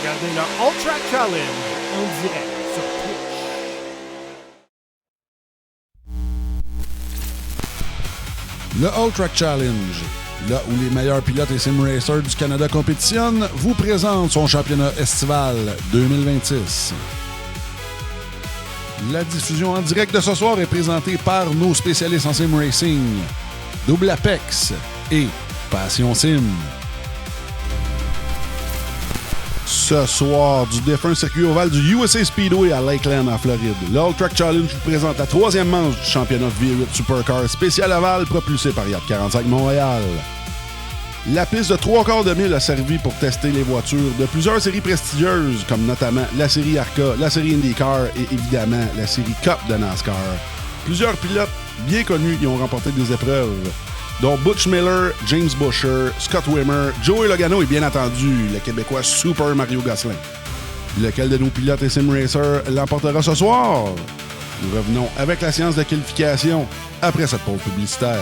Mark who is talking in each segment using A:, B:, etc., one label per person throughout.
A: Regardez le All Track Challenge en direct sur Twitch.
B: Le All Track Challenge, là où les meilleurs pilotes et sim racers du Canada compétitionnent, vous présente son championnat estival 2026. La diffusion en direct de ce soir est présentée par nos spécialistes en sim racing, Double Apex et Passion Sim. Ce soir, du défunt circuit ovale du USA Speedway à Lakeland, en Floride, le All Track Challenge vous présente la troisième manche du championnat V8 Supercar spécial ovale propulsé par Yacht 45 Montréal. La piste de 3/4 de mille a servi pour tester les voitures de plusieurs séries prestigieuses, comme notamment la série ARCA, la série IndyCar et évidemment la série Cup de NASCAR. Plusieurs pilotes bien connus y ont remporté des épreuves, dont Butch Miller, James Buescher, Scott Wimmer, Joey Logano et bien entendu le Québécois Super Mario Gosselin. Lequel de nos pilotes et sim racers l'emportera ce soir? Nous revenons avec la séance de qualification après cette pause publicitaire.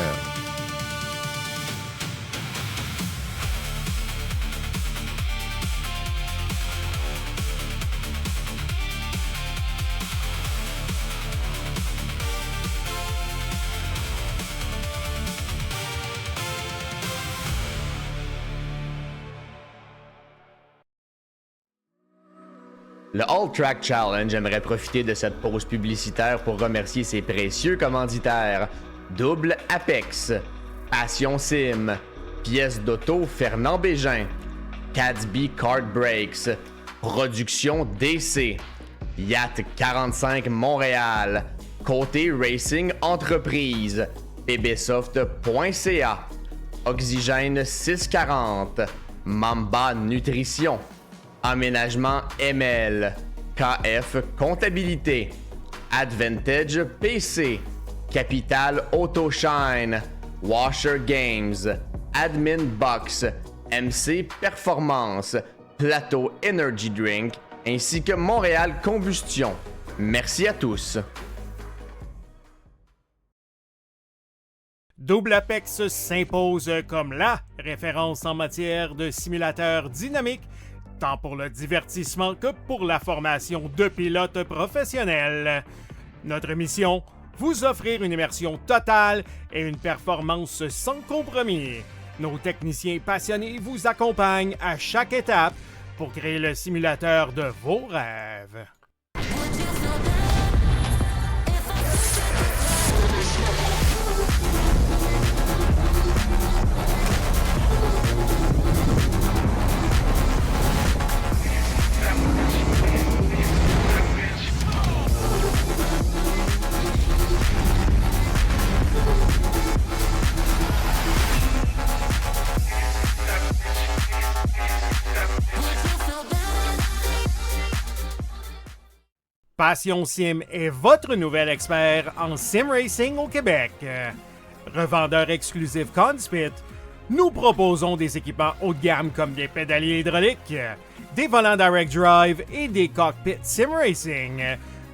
C: Le All Track Challenge aimerait profiter de cette pause publicitaire pour remercier ses précieux commanditaires. Double Apex, Passion Sim, Pièces d'auto Fernand Bégin, Cadsby Kart Brakes, Production DC, Yacht 45 Montréal, Côté Racing Entreprise, pbsoft.ca, Oxygène 640, Mamba Nutrition, Aménagement ML, KF Comptabilité, Advantage PC, Capital Autoshine, Washer Games, Admin Box, MC Performance, Plateau Energy Drink, ainsi que Montréal Combustion. Merci à tous.
A: Double Apex s'impose comme la référence en matière de simulateurs dynamiques, tant pour le divertissement que pour la formation de pilotes professionnels. Notre mission, vous offrir une immersion totale et une performance sans compromis. Nos techniciens passionnés vous accompagnent à chaque étape pour créer le simulateur de vos rêves. Passion Sim est votre nouvel expert en sim racing au Québec. Revendeur exclusif Conspit, nous proposons des équipements haut de gamme comme des pédaliers hydrauliques, des volants direct drive et des cockpits sim racing.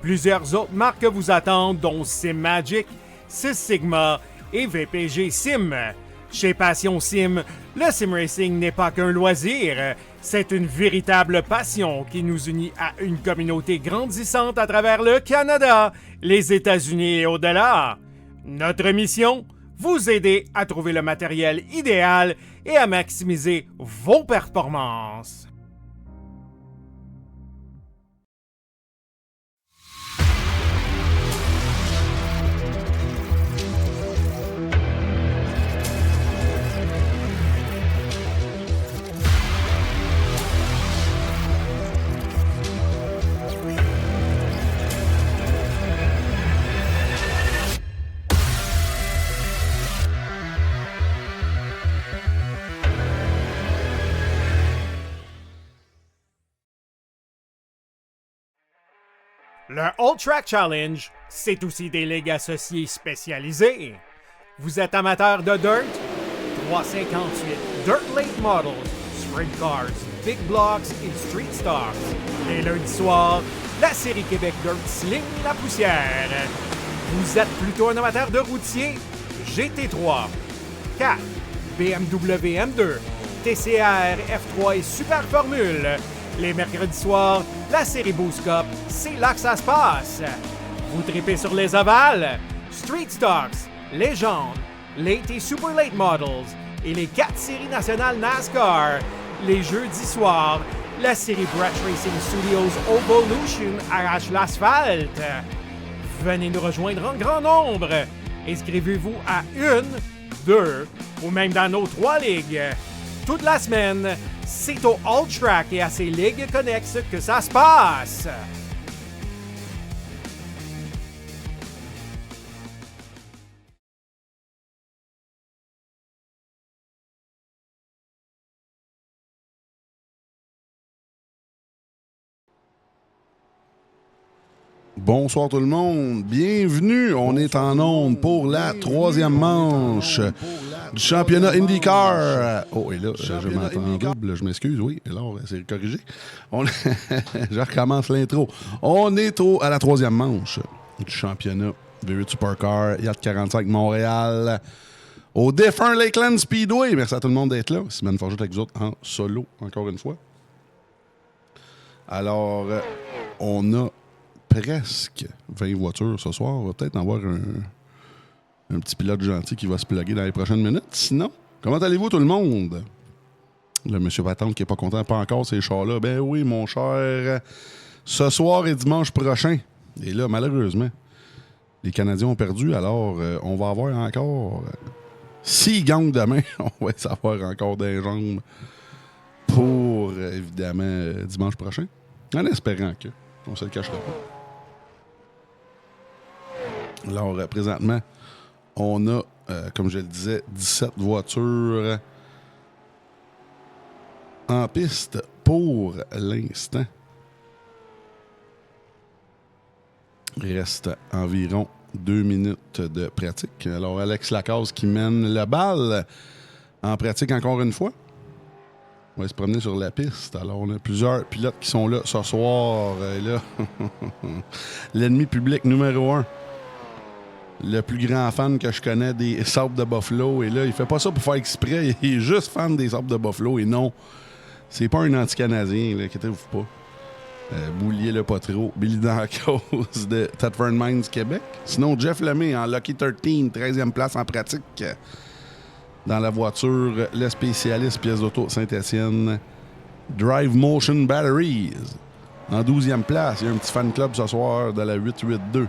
A: Plusieurs autres marques vous attendent, dont SimMagic, Sys Sigma et VPG Sim. Chez Passion Sim, le sim racing n'est pas qu'un loisir, c'est une véritable passion qui nous unit à une communauté grandissante à travers le Canada, les États-Unis et au-delà. Notre mission, vous aider à trouver le matériel idéal et à maximiser vos performances. Le All Track Challenge, c'est aussi des ligues associées spécialisées. Vous êtes amateur de dirt? 358 Dirt Late Models, Sprint Cars, Big Blocks et Street Stocks. Les lundis soirs, la série Québec Dirt sling la poussière. Vous êtes plutôt un amateur de routier? GT3, 4, BMW M2, TCR, F3 et Super Formule. Les mercredis soirs, la série Boost Cup, c'est là que ça se passe. Vous tripez sur les ovales, Street Stocks, Légende, Late et Super Late Models et les 4 séries nationales NASCAR. Les jeudis soirs, la série Brett Racing Studios Evolution arrache l'asphalte. Venez nous rejoindre en grand nombre. Inscrivez-vous à 1, 2 ou même dans nos 3 ligues. Toute la semaine, c'est au All Track et à ses ligues connexes que ça se passe.
B: Bonsoir tout le monde, bienvenue, on est en onde pour la 3e manche du championnat IndyCar. Oh, et là, je m'entends en double, je m'excuse, oui, alors c'est corrigé. Je recommence l'intro. On est à la 3e manche du championnat V8 Supercar, Yacht 45 Montréal, au défunt Lakeland Speedway. Merci à tout le monde d'être là. Simon Forget avec vous autres en solo, encore une fois. Alors, on a presque 20 voitures ce soir. On va peut-être en avoir un petit pilote gentil qui va se plugger dans les prochaines minutes. Sinon, comment allez-vous tout le monde? Le monsieur Patente qui n'est pas content, pas encore ces chars-là. Ben oui, mon cher. Ce soir et dimanche prochain. Et là, malheureusement, les Canadiens ont perdu. Alors, on va avoir encore... S'ils gagnent demain, on va savoir encore des jambes pour retour, évidemment, dimanche prochain. En espérant que. On ne se le cachera pas. Alors, présentement, on a, comme je le disais, 17 voitures en piste pour l'instant. Il reste environ 2 minutes de pratique. Alors, Alex Lacasse qui mène la balle en pratique encore une fois. On va se promener sur la piste. Alors, on a plusieurs pilotes qui sont là ce soir. Et là, l'ennemi public numéro 1. Le plus grand fan que je connais des Sables de Buffalo. Et là, il fait pas ça pour faire exprès. Il est juste fan des Sables de Buffalo. Et non, c'est pas un anti-canadien, inquiétez-vous pas. Bouliez-le pas trop. Billy Dancause de Thetford Mines, Québec. Sinon, Jeff Lemay en Lucky 13, 13e place en pratique. Dans la voiture, le spécialiste pièce d'auto Saint-Étienne, Drive Motion Batteries. En 12e place, il y a un petit fan club ce soir de la 882.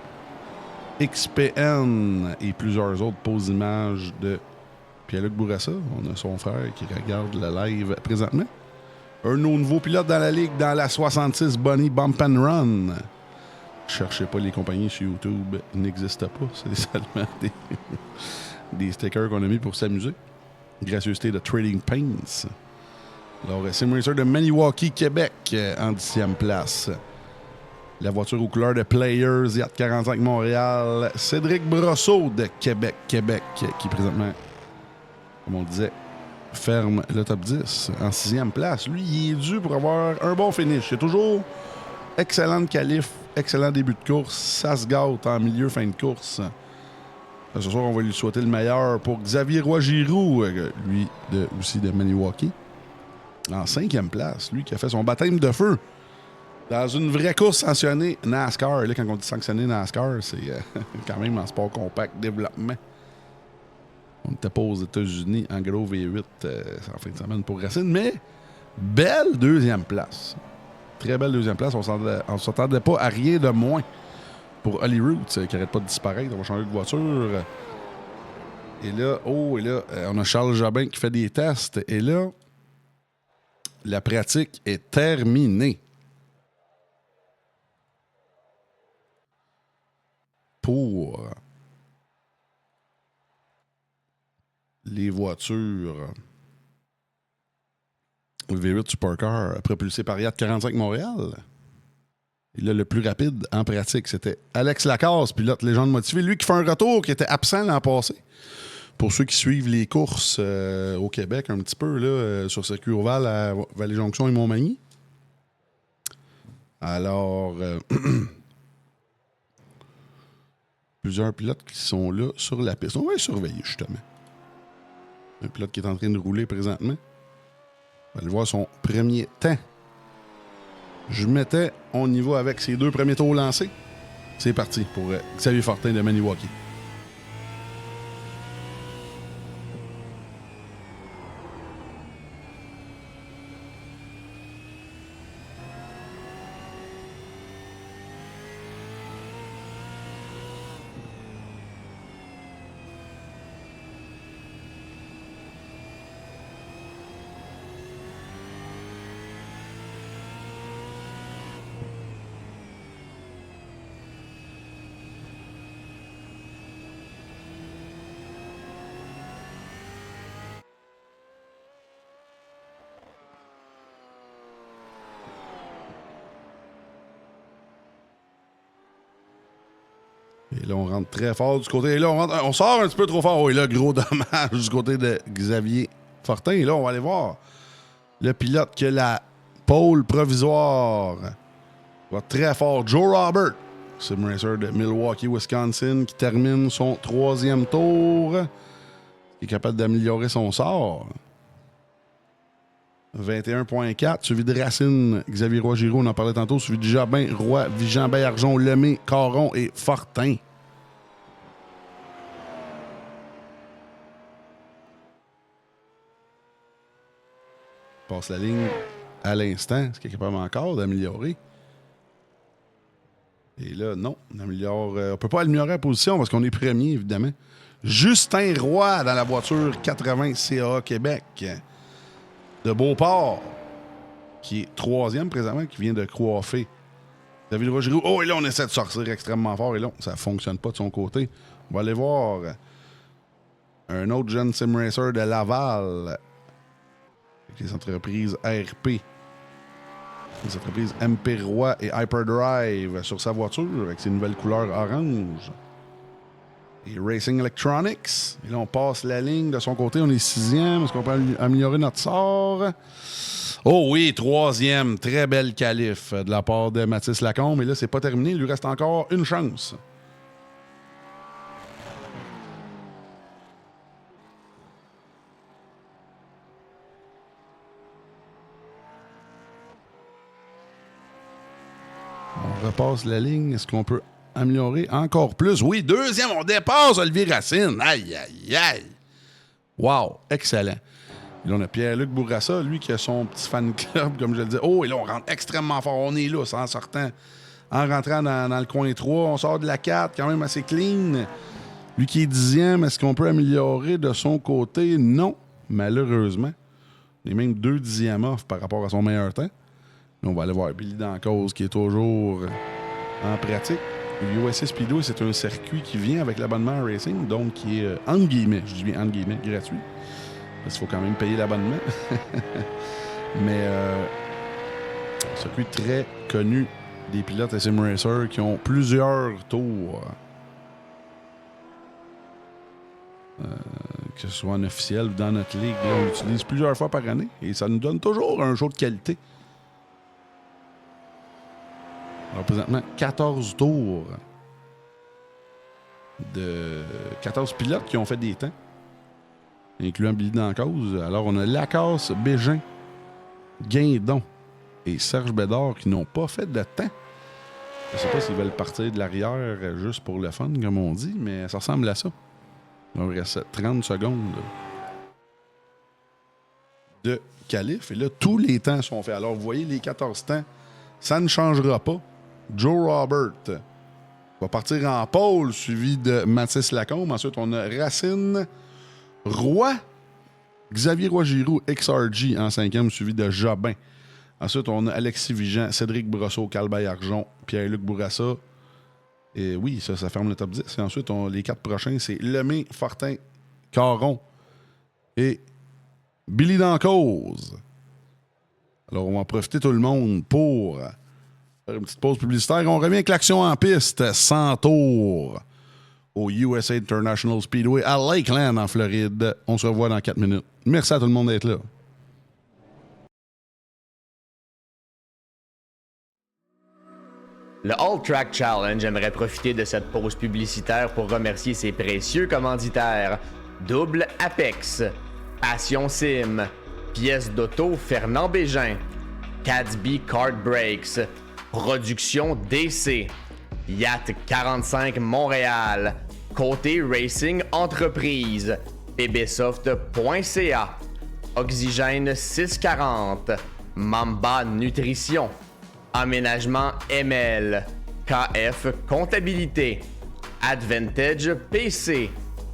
B: XPN et plusieurs autres poses d'images de Pierre-Luc Bourassa. On a son frère qui regarde le live présentement. Un nouveau pilote dans la ligue dans la 66 Bonnie Bump and Run. Cherchez pas les compagnies sur YouTube, ils n'existent pas. C'est seulement des stickers qu'on a mis pour s'amuser. Gracieuseté de Trading Paints. Alors, Sim Racer de Maniwaki, Québec, en 10e place. La voiture aux couleurs de Players, Yacht 45 Montréal. Cédric Brosseau de Québec, qui présentement, comme on le disait, ferme le top 10 en 6e place. Lui, il est dû pour avoir un bon finish. C'est toujours excellente qualif, excellent début de course. Ça se gâte en milieu, fin de course. Ce soir, on va lui souhaiter le meilleur pour Xavier Roy-Giroux, lui aussi de Maniwaki. En 5e place, lui qui a fait son baptême de feu dans une vraie course sanctionnée NASCAR. Et là, quand on dit sanctionné NASCAR, c'est quand même en sport compact développement. On n'était pas aux États-Unis en gros V8 en fin de semaine pour Racine, mais belle 2e place. Très belle 2e place. On ne s'attendait pas à rien de moins pour Holly Roots, qui n'arrête pas de disparaître. On va changer de voiture. Et là, on a Charles Jobin qui fait des tests. Et là, la pratique est terminée. Pour les voitures V8 Supercar propulsées par Yacht 45 Montréal. Et là, le plus rapide en pratique, c'était Alex Lacasse, pilote légende motivée. Lui qui fait un retour, qui était absent l'an passé. Pour ceux qui suivent les courses au Québec un petit peu, là, sur circuit ovale à Vallée-Jonction et Montmagny. Alors, plusieurs pilotes qui sont là sur la piste. On va les surveiller, justement. Un pilote qui est en train de rouler présentement. On va aller voir son premier temps. On y va avec ses 2 premiers tours lancés. C'est parti pour Xavier Fortin de Maniwaki. Et là, on rentre très fort du côté. Et là, on sort un petit peu trop fort. Oh, et là, gros dommage du côté de Xavier Fortin. Et là, on va aller voir le pilote qui a la pole provisoire. Il va très fort. Joe Robert, Sim Racer de Milwaukee, Wisconsin, qui termine son 3e tour. Il est capable d'améliorer son sort. 21.4, suivi de Racine, Xavier Roy-Giroux, on en parlait tantôt, suivi de Jobin, Roy, Vigent, Baillargeon, Lemay, Caron et Fortin. Passe la ligne à l'instant. Est-ce qu'il est capable encore d'améliorer? Et là, non, on améliore. On peut pas améliorer la position parce qu'on est premier, évidemment. Justin Roy dans la voiture 80 CA Québec de Beauport. qui est 3e présentement, qui vient de coiffer David Roy-Giroux. Oh, et là, on essaie de sortir extrêmement fort. Et là, ça ne fonctionne pas de son côté. On va aller voir un autre jeune sim racer de Laval avec les entreprises RP. Les entreprises MP Roy et Hyperdrive sur sa voiture avec ses nouvelles couleurs orange. Et Racing Electronics. Et là, on passe la ligne de son côté. On est 6e. Est-ce qu'on peut améliorer notre sort? Oh oui, 3e. Très belle qualif de la part de Mathis Lacombe. Et là, c'est pas terminé. Il lui reste encore une chance. On repasse la ligne. Est-ce qu'on peut améliorer encore plus? Oui, 2e. On dépasse Olivier Racine. Aïe, aïe, aïe. Wow, excellent. Et là, on a Pierre-Luc Bourassa, lui qui a son petit fan club, comme je le disais. Oh, et là, on rentre extrêmement fort. On est là, en sortant. En rentrant dans le coin 3, on sort de la 4, quand même assez clean. Lui qui est 10e, est-ce qu'on peut améliorer de son côté? Non, malheureusement. Il est même 2 dixièmes off par rapport à son meilleur temps. On va aller voir Billy Dancause, qui est toujours en pratique. Le USA Speedway, c'est un circuit qui vient avec l'abonnement Racing, donc qui est, entre guillemets, je dis bien entre guillemets, gratuit. Parce qu'il faut quand même payer l'abonnement. Mais un circuit très connu des pilotes et sim racers qui ont plusieurs tours. Que ce soit en officiel ou dans notre ligue, là, on l'utilise plusieurs fois par année et ça nous donne toujours un show de qualité. Alors, présentement, 14 tours de 14 pilotes qui ont fait des temps, incluant Billy Dancause. Alors, on a Lacasse, Bégin, Guindon et Serge Bédard qui n'ont pas fait de temps. Je ne sais pas s'ils veulent partir de l'arrière juste pour le fun, comme on dit, mais ça ressemble à ça. Il reste 30 secondes de qualif. Et là, tous les temps sont faits. Alors, vous voyez, les 14 temps, ça ne changera pas. Joe Robert va partir en pôle, suivi de Mathis Lacombe. Ensuite, on a Racine, Roy, Xavier Roy-Giroux, XRG en 5e, suivi de Jobin. Ensuite, on a Alexis Vigent, Cédric Brosseau, Calbaye-Arjon, Pierre-Luc Bourassa. Et oui, ça ferme le top 10. Et ensuite, les 4 prochains, c'est Lemay, Fortin, Caron et Billy Dancause. Alors, on va en profiter tout le monde pour faire une petite pause publicitaire. On revient avec l'action en piste, 100 tours au USA International Speedway à Lakeland, en Floride. On se revoit dans 4 minutes. Merci à tout le monde d'être là.
C: Le All Track Challenge aimerait profiter de cette pause publicitaire pour remercier ses précieux commanditaires. Double Apex, Passion Sim, Pièces d'auto Fernand Bégin, Cadsby Kart Brakes, Production DC, Yacht 45 Montréal, Côté Racing Entreprise, pbsoft.ca, Oxygène 640, Mamba Nutrition, Aménagement ML, KF Comptabilité, Advantage PC,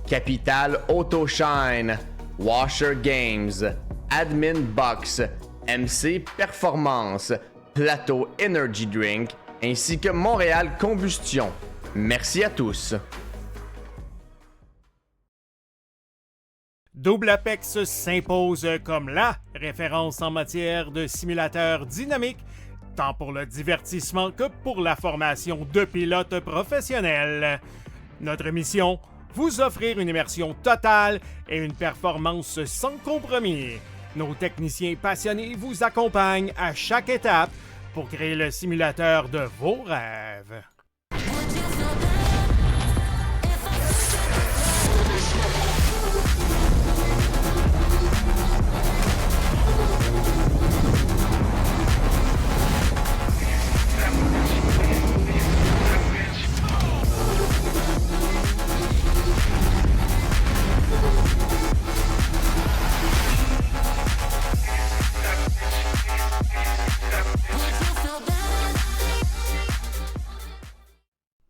C: Capital Autoshine, Washer Games, Admin Box, MC Performance, Plateau Energy Drink, ainsi que Montréal Combustion. Merci à tous.
A: Double Apex s'impose comme la référence en matière de simulateurs dynamiques, tant pour le divertissement que pour la formation de pilotes professionnels. Notre mission, vous offrir une immersion totale et une performance sans compromis. Nos techniciens passionnés vous accompagnent à chaque étape pour créer le simulateur de vos rêves.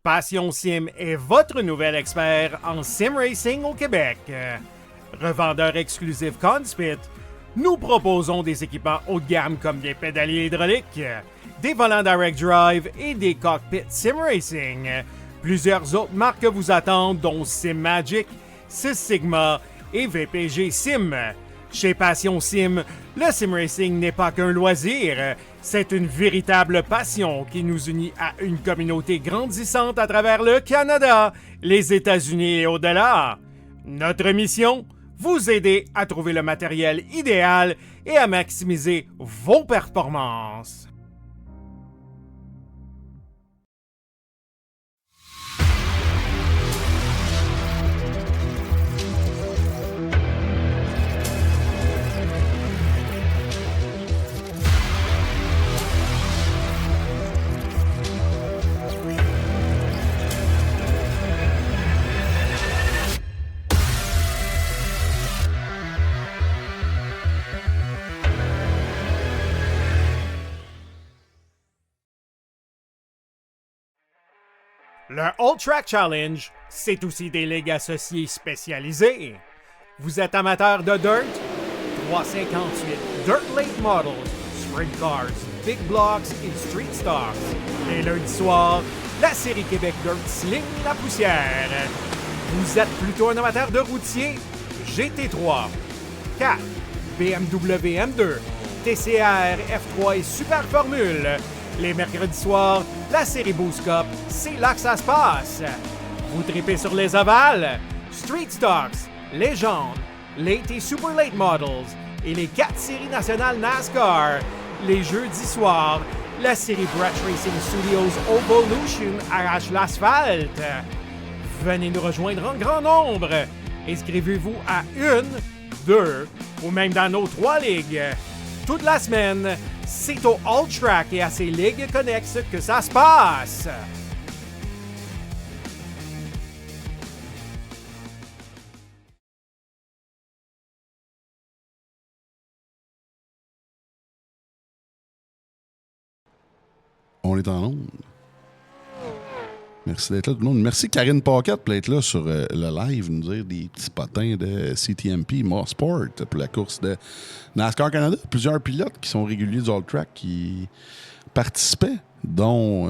A: Passion Sim est votre nouvel expert en sim racing au Québec. Revendeur exclusif Conspit, Nous proposons des équipements haut de gamme comme des pédaliers hydrauliques, des volants direct drive et des cockpits sim racing. Plusieurs autres marques vous attendent, dont SimMagic, Sys Sigma et VPG Sim. Chez Passion Sim, le sim racing n'est pas qu'un loisir, c'est une véritable passion qui nous unit à une communauté grandissante à travers le Canada, les États-Unis et au-delà. Notre mission? Vous aider à trouver le matériel idéal et à maximiser vos performances. Le All Track Challenge, c'est aussi des ligues associées spécialisées. Vous êtes amateur de dirt? 358 Dirt Late Models, Sprint Cars, Big Blocks et Street Stocks. Et lundi soir, la série Québec Dirt sling la poussière. Vous êtes plutôt un amateur de routier? GT3, 4, BMW M2, TCR, F3 et Super Formule. Les mercredis soirs, la série Boost Cup, c'est là que ça se passe. Vous tripez sur les ovales, Street Stocks, Légende, Late et Super Late Models et les 4 séries nationales NASCAR. Les jeudis soirs, la série Brett Racing Studios Evolution arrache l'asphalte. Venez nous rejoindre en grand nombre. Inscrivez-vous à 1, 2 ou même dans nos 3 ligues. Toute la semaine, c'est au All Track et à ses ligues connexes que ça se passe.
B: On est en onde. Merci d'être là, tout le monde. Merci Karine Paquette d'être là sur le live, nous dire des petits potins de CTMP Mosport pour la course de NASCAR Canada. Plusieurs pilotes qui sont réguliers du All Track qui participaient, dont,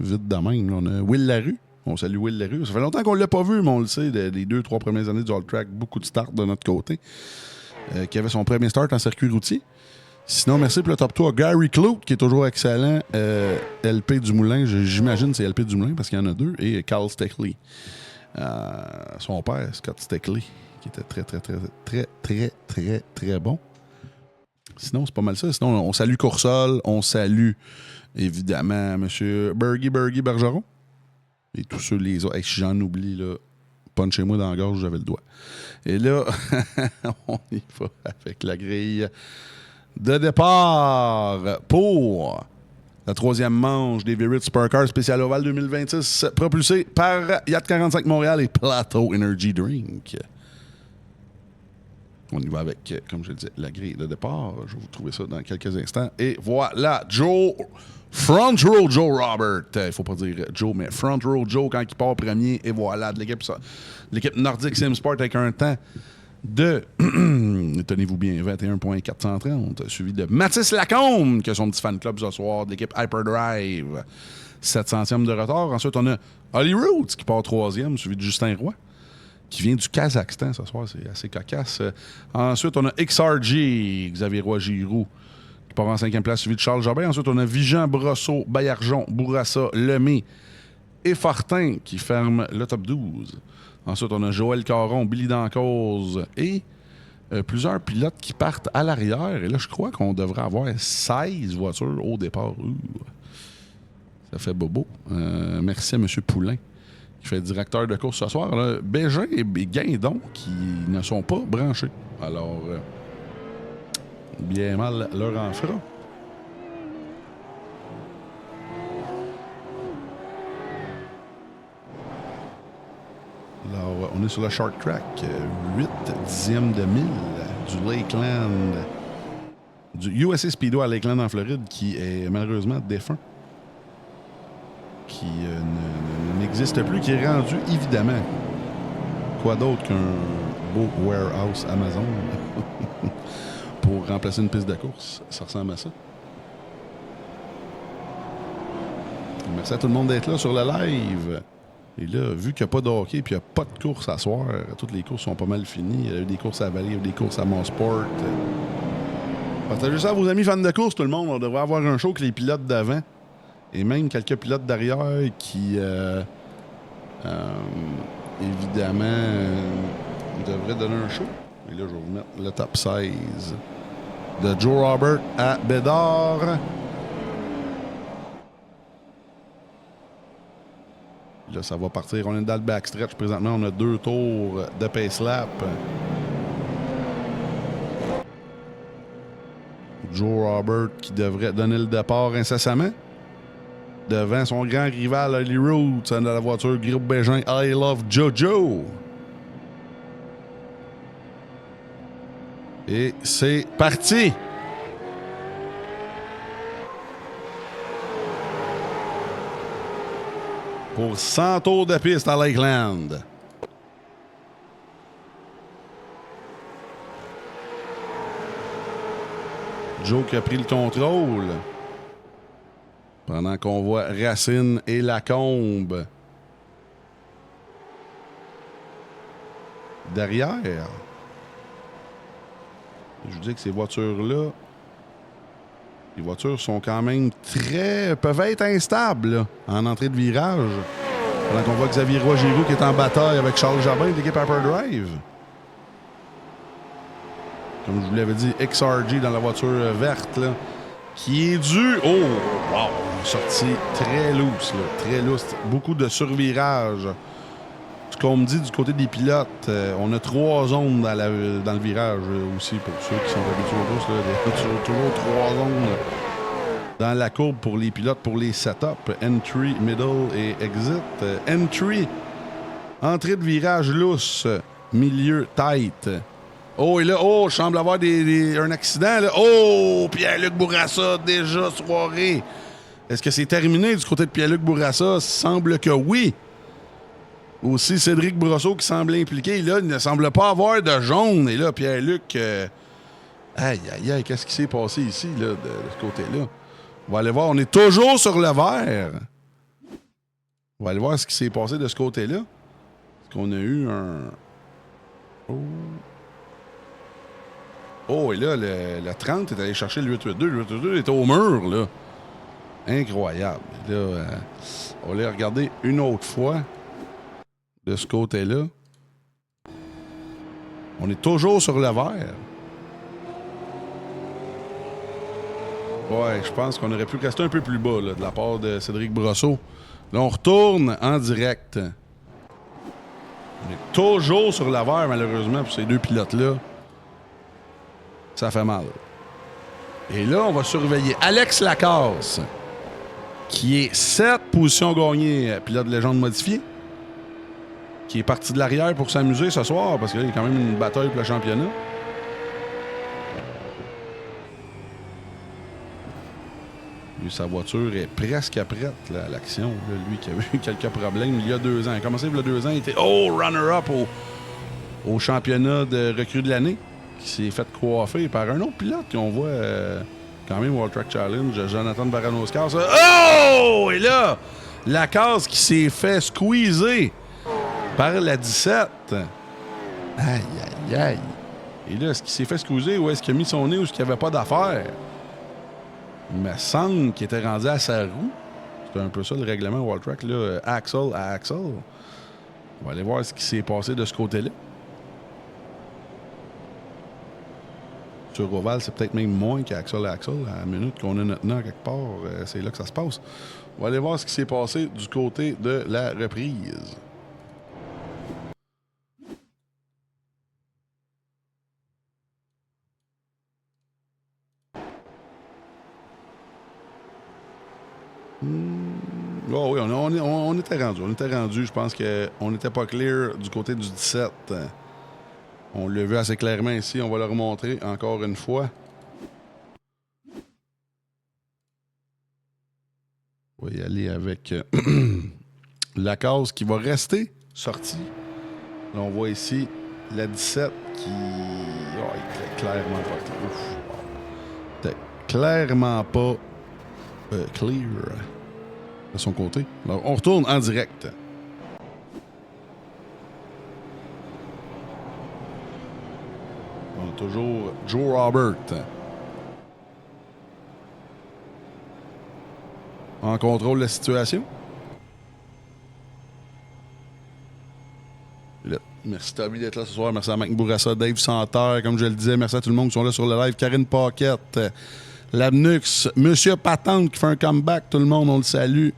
B: vite de même, on a Will Larue. On salue Will Larue. Ça fait longtemps qu'on ne l'a pas vu, mais on le sait, des 2-3 premières années du All Track, beaucoup de starts de notre côté. Qui avait son premier start en circuit routier. Sinon, merci pour le top 3. Gary Clout, qui est toujours excellent. LP Dumoulin, j'imagine c'est LP Dumoulin parce qu'il y en a 2. Et Carl Steckley. Son père, Scott Steckley, qui était très bon. Sinon, c'est pas mal ça. Sinon, on salue Coursol. On salue, évidemment, M. Bergy Bergeron. Et tous ceux les autres. Hey, si j'en oublie, là, punchez-moi dans la gorge, j'avais le doigt. Et là, on y va avec la grille de départ pour la 3e manche des V8 Supercars Spécial Oval 2026, propulsé par Yacht 45 Montréal et Plateau Energy Drink. On y va avec, comme je le disais, la grille de départ. Je vais vous trouver ça dans quelques instants. Et voilà, Front Row Joe Robert. Il ne faut pas dire Joe, mais Front Row Joe quand il part premier. Et voilà, de l'équipe Nordic Sim Sport avec un temps de, tenez-vous bien, 21.430, suivi de Mathis Lacombe, qui a son petit fan club ce soir, de l'équipe Hyperdrive, 700e de retard. Ensuite, on a Holly Roots, qui part 3e, suivi de Justin Roy, qui vient du Kazakhstan ce soir, c'est assez cocasse. Ensuite, on a XRG, Xavier Roy-Giroux, qui part en 5e place, suivi de Charles Jobin. Ensuite, on a Vigeant, Brosseau, Baillargeon, Bourassa, Lemay et Fortin, qui ferment le top 12. Ensuite, on a Joël Caron, Billy Dancause et plusieurs pilotes qui partent à l'arrière. Et là, je crois qu'on devrait avoir 16 voitures au départ. Ça fait bobo. Merci à M. Poulain, qui fait directeur de course ce soir. Là, Bégin et Guindon qui ne sont pas branchés. Alors, bien mal leur en fera. Alors, on est sur le short track, 8 dixièmes de mille du Lakeland, du USA Speedway à Lakeland en Floride, qui est malheureusement défunt, qui n'existe plus, qui est rendu évidemment quoi d'autre qu'un beau warehouse Amazon. pour remplacer une piste de course. Ça ressemble à ça. Merci à tout le monde d'être là sur le live. Et là, vu qu'il n'y a pas de hockey et qu'il n'y a pas de course à soir, toutes les courses sont pas mal finies. Il y a eu des courses à Valley, il y a eu des courses à Monsport. Partagez ça à vos amis fans de course, tout le monde. On devrait avoir un show avec les pilotes d'avant. Et même quelques pilotes derrière qui, évidemment, devraient donner un show. Et là, je vais vous mettre le top 16 de Joe Robert à Bédard. Là, ça va partir. On est dans le backstretch. Présentement, on a 2 tours de pace lap. Joe Robert qui devrait donner le départ incessamment. Devant son grand rival, Holly Roots, dans la voiture Groupe Bégin, I Love Jojo. Et c'est parti! Pour 100 tours de piste à Lakeland. Joe qui a pris le contrôle. Pendant qu'on voit Racine et Lacombe derrière. Je vous dis que ces voitures-là, les voitures sont quand même peuvent être instables là, en entrée de virage. Pendant qu'on voit Xavier Roy-Giroux qui est en bataille avec Charles Jabin de l'équipe Hyperdrive. Comme je vous l'avais dit, XRG dans la voiture verte, là, qui est dû... Oh, wow! Sortie très loose, là, très loose. Beaucoup de survirage. Ce qu'on me dit du côté des pilotes, on a 3 zones dans le virage aussi, pour ceux qui sont habitués aux courses. Il y a toujours 3 zones dans la courbe pour les pilotes, pour les setups. Entry, middle et exit. Entry, entrée de virage lousse, milieu tight. Oh, et là, je semble avoir un accident. Là. Oh, Pierre-Luc Bourassa, déjà soirée. Est-ce que c'est terminé du côté de Pierre-Luc Bourassa? Semble que oui. Aussi, Cédric Brosseau qui semble impliqué. Là, il ne semble pas avoir de jaune. Et là, Pierre-Luc... Aïe, aïe, aïe, qu'est-ce qui s'est passé ici, là, de ce côté-là? On va aller voir. On est toujours sur le vert. On va aller voir ce qui s'est passé de ce côté-là. Est-ce qu'on a eu un... Oh, et là, le 30 est allé chercher le 882. Le 882 est au mur, là. Incroyable. Là, on va aller regarder une autre fois de ce côté-là. On est toujours sur le vert. Ouais, je pense qu'on aurait pu rester un peu plus bas là, de la part de Cédric Brosseau. Là, on retourne en direct. On est toujours sur le vert, malheureusement, pour ces 2 pilotes-là. Ça fait mal. Et là, on va surveiller Alex Lacasse, qui est 7 positions gagnées, pilote de légende modifié, qui est parti de l'arrière pour s'amuser ce soir, parce qu'il y a quand même une bataille pour le championnat. Lui, sa voiture est presque prête là, à l'action. Là, lui qui a eu quelques problèmes il y a 2 ans. Il a commencé il y a 2 ans, il était runner-up au championnat de recrue de l'année, qui s'est fait coiffer par un autre pilote qu'on voit quand même World Track Challenge, Jonathan Baranoscar. Oh! Et là, Lacasse qui s'est fait squeezer par la 17. Aïe, aïe, aïe. Et là, est-ce qu'il s'est fait squeezer ou est-ce qu'il a mis son nez ou est-ce qu'il n'y avait pas d'affaire? Il me semble qu'il était rendu à sa roue. C'est un peu ça le règlement World Track, là, axle à axle. On va aller voir ce qui s'est passé de ce côté-là. Sur Oval, c'est peut-être même moins qu'axle à axle. À la minute qu'on a notre nom quelque part, c'est là que ça se passe. On va aller voir ce qui s'est passé du côté de la reprise. Oh oui, on était rendu. On était rendu. Je pense qu'on n'était pas clear du côté du 17. On l'a vu assez clairement ici. On va le remontrer encore une fois. On va y aller avec Lacasse qui va rester sorti. Là, on voit ici La 17 qui... Oh, il était clairement pas... Ouf. C'était clairement pas clear de son côté. Alors, on retourne en direct. On a toujours Joe Robert en contrôle de la situation. Merci Toby d'être là ce soir. Merci à Mike Bourassa, Dave Santerre, comme je le disais. Merci à tout le monde qui sont là sur le live. Karine Paquette, Labnux, Monsieur Patente qui fait un comeback. Tout le monde, on le salue.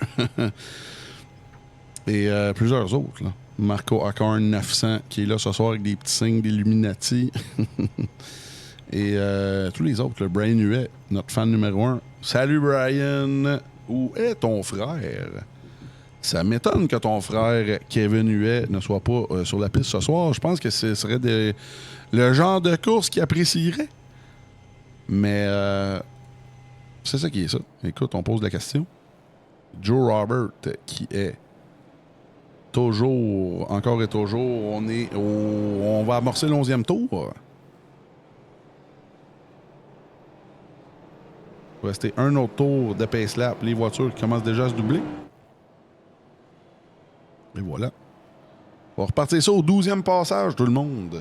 B: Et plusieurs autres. Là. Marco Acorn 900 qui est là ce soir avec des petits signes d'Illuminati. Et tous les autres. Le Brian Huet, notre fan numéro 1. Salut Brian. Où est ton frère? Ça m'étonne que ton frère Kevin Huet ne soit pas sur la piste ce soir. Je pense que ce serait le genre de course qu'il apprécierait. Mais c'est ça qui est ça. Écoute, on pose la question. Joe Robert, qui est toujours, encore et toujours, on va amorcer le 11e tour. Il va rester un autre tour de pace lap. Les voitures qui commencent déjà à se doubler. Et voilà. On va repartir ça au 12e passage, tout le monde.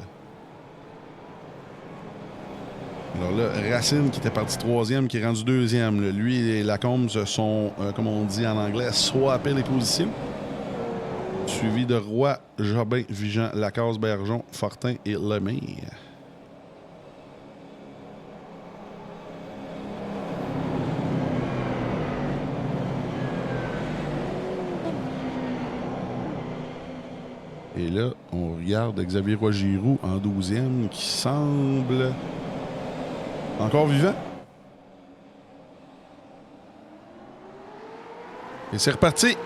B: Alors là, Racine qui était parti 3e, qui est rendu 2e. Là. Lui et Lacombe se sont, comme on dit en anglais, swappés les positions. Suivi de Roy, Jobin, Vigent, Lacasse, Bergeon, Fortin et Lemay. Et là, on regarde Xavier Roy-Giroux en 12e qui semble encore vivant. Et c'est reparti.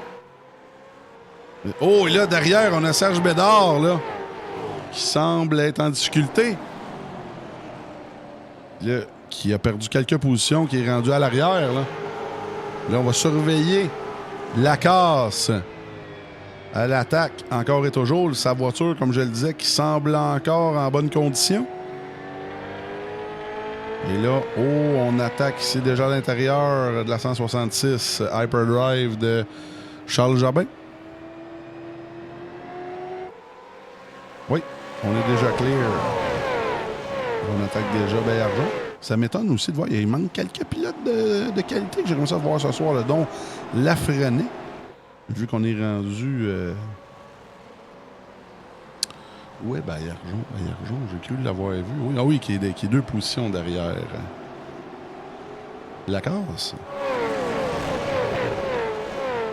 B: Oh, et là, derrière, on a Serge Bédard, là, qui semble être en difficulté. Là, qui a perdu quelques positions, qui est rendu à l'arrière, là. Là, on va surveiller Lacasse à l'attaque, encore et toujours. Sa voiture, comme je le disais, qui semble encore en bonne condition. Et là, oh, on attaque ici déjà à l'intérieur de la 166 Hyperdrive de Charles Jobin. Oui, on est déjà clear. On attaque déjà Baillargeon. Ça m'étonne aussi de voir, il manque quelques pilotes de qualité que j'ai commencé à voir ce soir, là, dont Lafrenière. Vu qu'on est rendu... Ouais, Baillargeon, j'ai cru l'avoir vu. Oui, ah oui, qui est 2 positions derrière. Lacasse.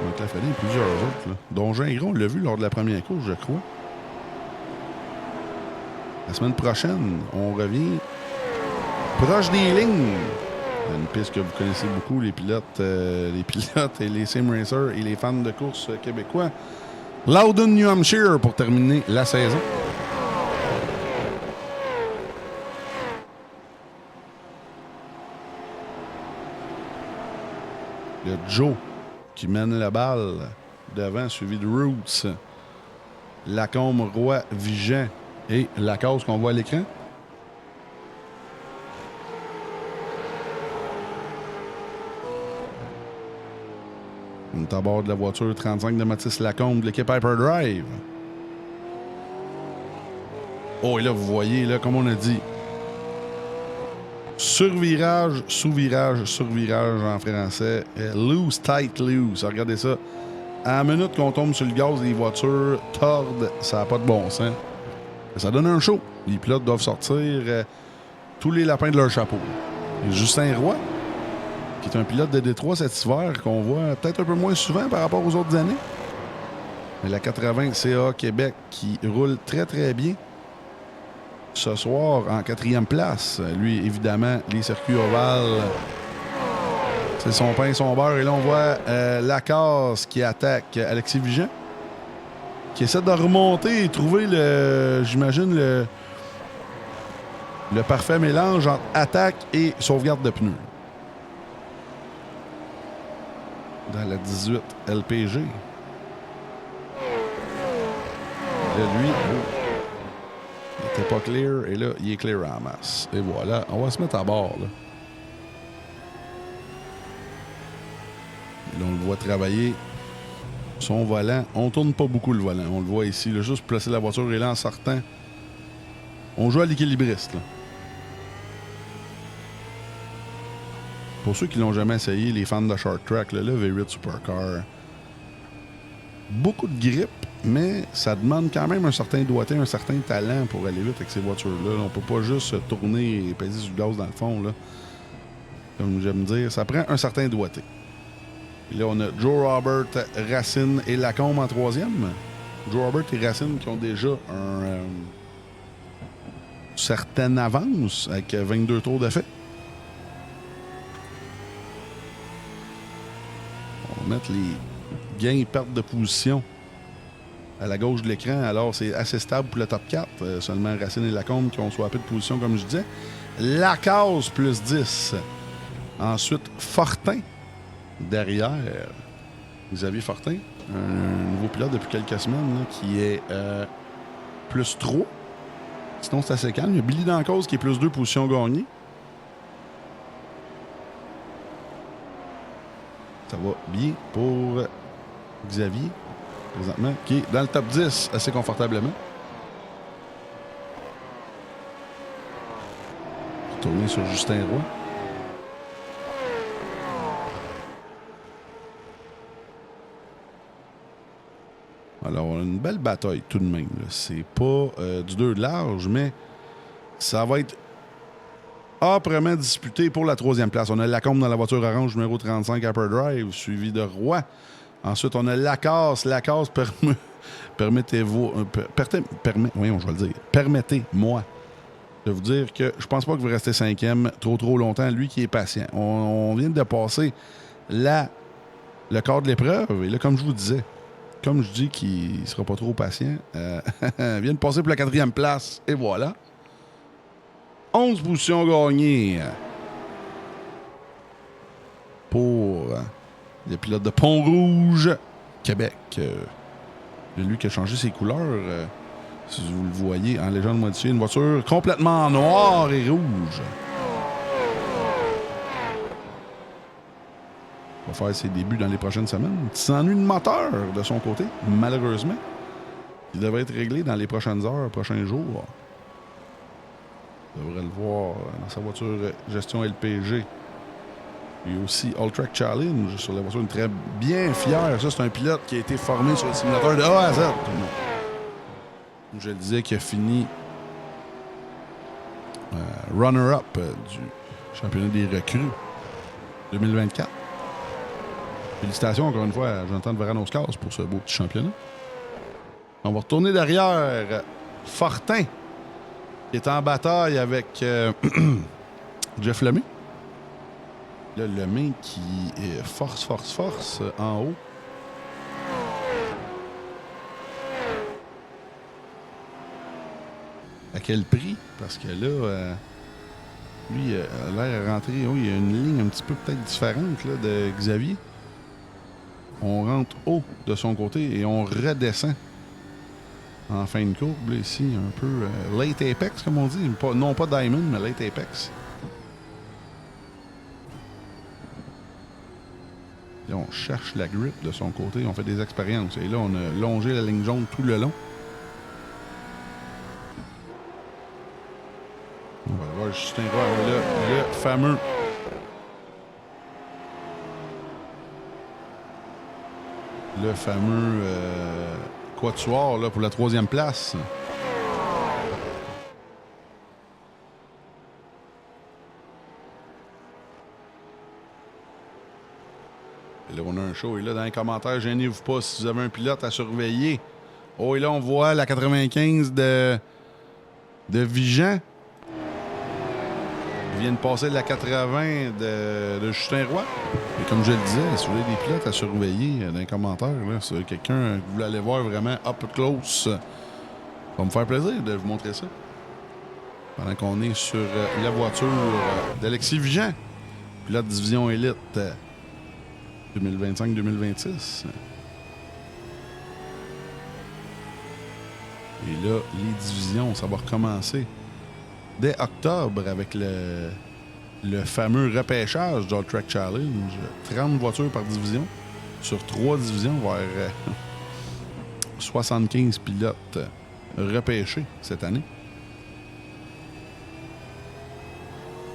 B: Donc Lafrenière et plusieurs autres, là. Dont Gingras, on l'a vu lors de la première course, je crois. La semaine prochaine, on revient proche des lignes. Une piste que vous connaissez beaucoup, les pilotes et les sim racers et les fans de course québécois. Loudon, New Hampshire pour terminer la saison. Le Joe qui mène la balle devant, suivi de Roots, Lacombe, Roy, Vigent et Lacasse qu'on voit à l'écran. On est à bord de la voiture 35 de Mathis Lacombe de l'équipe Hyperdrive. Oh, et là, vous voyez, là, comme on a dit, survirage, sous-virage, survirage en français. Loose, tight, loose. Regardez ça. À la minute qu'on tombe sur le gaz, les voitures tordent. Ça n'a pas de bon sens. Ça donne un show. Les pilotes doivent sortir tous les lapins de leur chapeau. Et Justin Roy, qui est un pilote de Détroit cet hiver, qu'on voit peut-être un peu moins souvent par rapport aux autres années. Mais la 80 CA Québec qui roule très, très bien. Ce soir, en 4e place. Lui, évidemment, les circuits ovales, c'est son pain et son beurre. Et là, on voit Lacasse qui attaque Alexis Vigent, qui essaie de remonter et trouver, j'imagine, le parfait mélange entre attaque et sauvegarde de pneus. Dans la 18 LPG. Là, lui, Il était pas clear, et là, il est clear en masse. Et voilà, on va se mettre à bord, là. Et là, on le voit travailler son volant. On tourne pas beaucoup le volant, on le voit ici. Là, juste placer la voiture, et là, en sortant, on joue à l'équilibriste, là. Pour ceux qui l'ont jamais essayé, les fans de short track, là, le V8 Supercar, beaucoup de grippe, mais ça demande quand même un certain doigté, un certain talent pour aller vite avec ces voitures-là. On peut pas juste tourner et peser sur le gaz dans le fond, là. Comme j'aime dire, ça prend un certain doigté. Et là, on a Joe Robert, Racine et Lacombe en troisième. Joe Robert et Racine qui ont déjà une certaine avance avec 22 tours de fait. On va mettre les gains et pertes de position à la gauche de l'écran. Alors, c'est assez stable pour le top 4. Seulement Racine et Lacombe qui ont swappé de position, comme je disais. Lacaze, plus 10. Ensuite, Fortin, derrière. Xavier Fortin, un nouveau pilote depuis quelques semaines, là, qui est plus 3. Sinon, c'est assez calme. Il y a Billy Dancause qui est plus 2, position gagnée. Ça va bien pour Xavier, présentement, qui est dans le top 10 assez confortablement. Tourner sur Justin Roy. Alors, on a une belle bataille tout de même. C'est pas du 2 de large, mais ça va être âprement disputé pour la troisième place. On a Lacombe dans la voiture orange numéro 35 Upper Drive, suivi de Roy. Ensuite, on a Lacasse. Lacasse, permettez-vous... voyons, je vais le dire. Permettez-moi de vous dire que je pense pas que vous restez cinquième trop longtemps. Lui qui est patient. On vient de passer le quart de l'épreuve. Et là, comme je vous disais, comme je dis qu'il sera pas trop patient, vient de passer pour la quatrième place. Et voilà. 11 positions gagnées pour le pilote de Pont-Rouge, Québec. Lui qui a changé ses couleurs, si vous le voyez, en légende modifiée, une voiture complètement noire et rouge. Il va faire ses débuts dans les prochaines semaines. Petit ennui de moteur de son côté, malheureusement. Il devrait être réglé dans les prochaines heures, prochains jours. On devrait le voir dans sa voiture gestion LPG. Et aussi All Track Challenge sur la voiture, une très bien fière. Ça, c'est un pilote qui a été formé sur le simulateur de A à Z. Je le disais, qui a fini runner-up du championnat des recrues 2024. Félicitations encore une fois à Jonathan de Veranos-Cars pour ce beau petit championnat. On va retourner derrière Fortin, qui est en bataille avec Jeff Lemay. Là, Lemay qui est force en haut. À quel prix? Parce que là, lui, a l'air à rentrer. Oui, il y a une ligne un petit peu peut-être différente là, de Xavier. On rentre haut de son côté et on redescend en fin de courbe, là, ici, un peu late apex, comme on dit. Non pas diamond, mais late apex. Là, on cherche la grip de son côté. On fait des expériences. Et là, on a longé la ligne jaune tout le long. On va voir Justin Roy. Là, le fameux... quatuor là, pour la troisième place. Et là, on a un show. Et là, dans les commentaires, gênez-vous pas si vous avez un pilote à surveiller. Oh, et là, on voit la 95 de Vigeant. Il vient de passer la 80 de Justin Roy. Et comme je le disais, si vous avez des pilotes à surveiller dans les commentaires, là, si quelqu'un que vous voulez aller voir vraiment up close, ça va me faire plaisir de vous montrer ça. Pendant qu'on est sur la voiture d'Alexis Vigeant, pilote division élite 2025-2026. Et là, les divisions, ça va recommencer dès octobre avec le fameux repêchage du All-Track Challenge. 30 voitures par division sur 3 divisions, vers 75 pilotes repêchés cette année.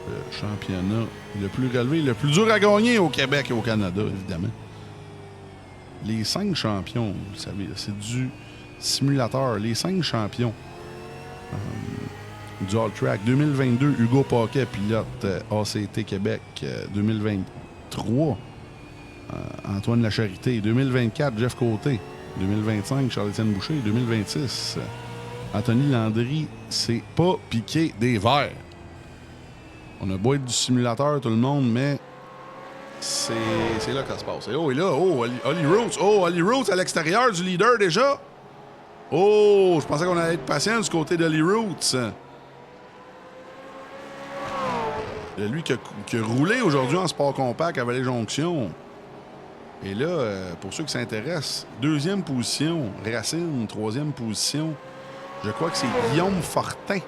B: Le championnat le plus relevé, le plus dur à gagner au Québec et au Canada, évidemment. Les 5 champions, vous savez, c'est du simulateur. Les 5 champions du All-Track. 2022, Hugo Paquet, pilote ACT Québec. 2023, Antoine Lacharité. 2024, Jeff Côté. 2025, Charles-Étienne Boucher. 2026, Anthony Landry s'est pas piqué des verres. On a beau être du simulateur, tout le monde, mais c'est là que ça se passe. Et oh, et là, Holly Roots. Oh, Holly Roots à l'extérieur du leader déjà. Oh, je pensais qu'on allait être patient du côté d'Holly Roots. Lui qui a roulé aujourd'hui en sport compact à Vallée-Jonction. Et là, pour ceux qui s'intéressent, 2e position, Racine, 3e position. Je crois que c'est Guillaume Fortin.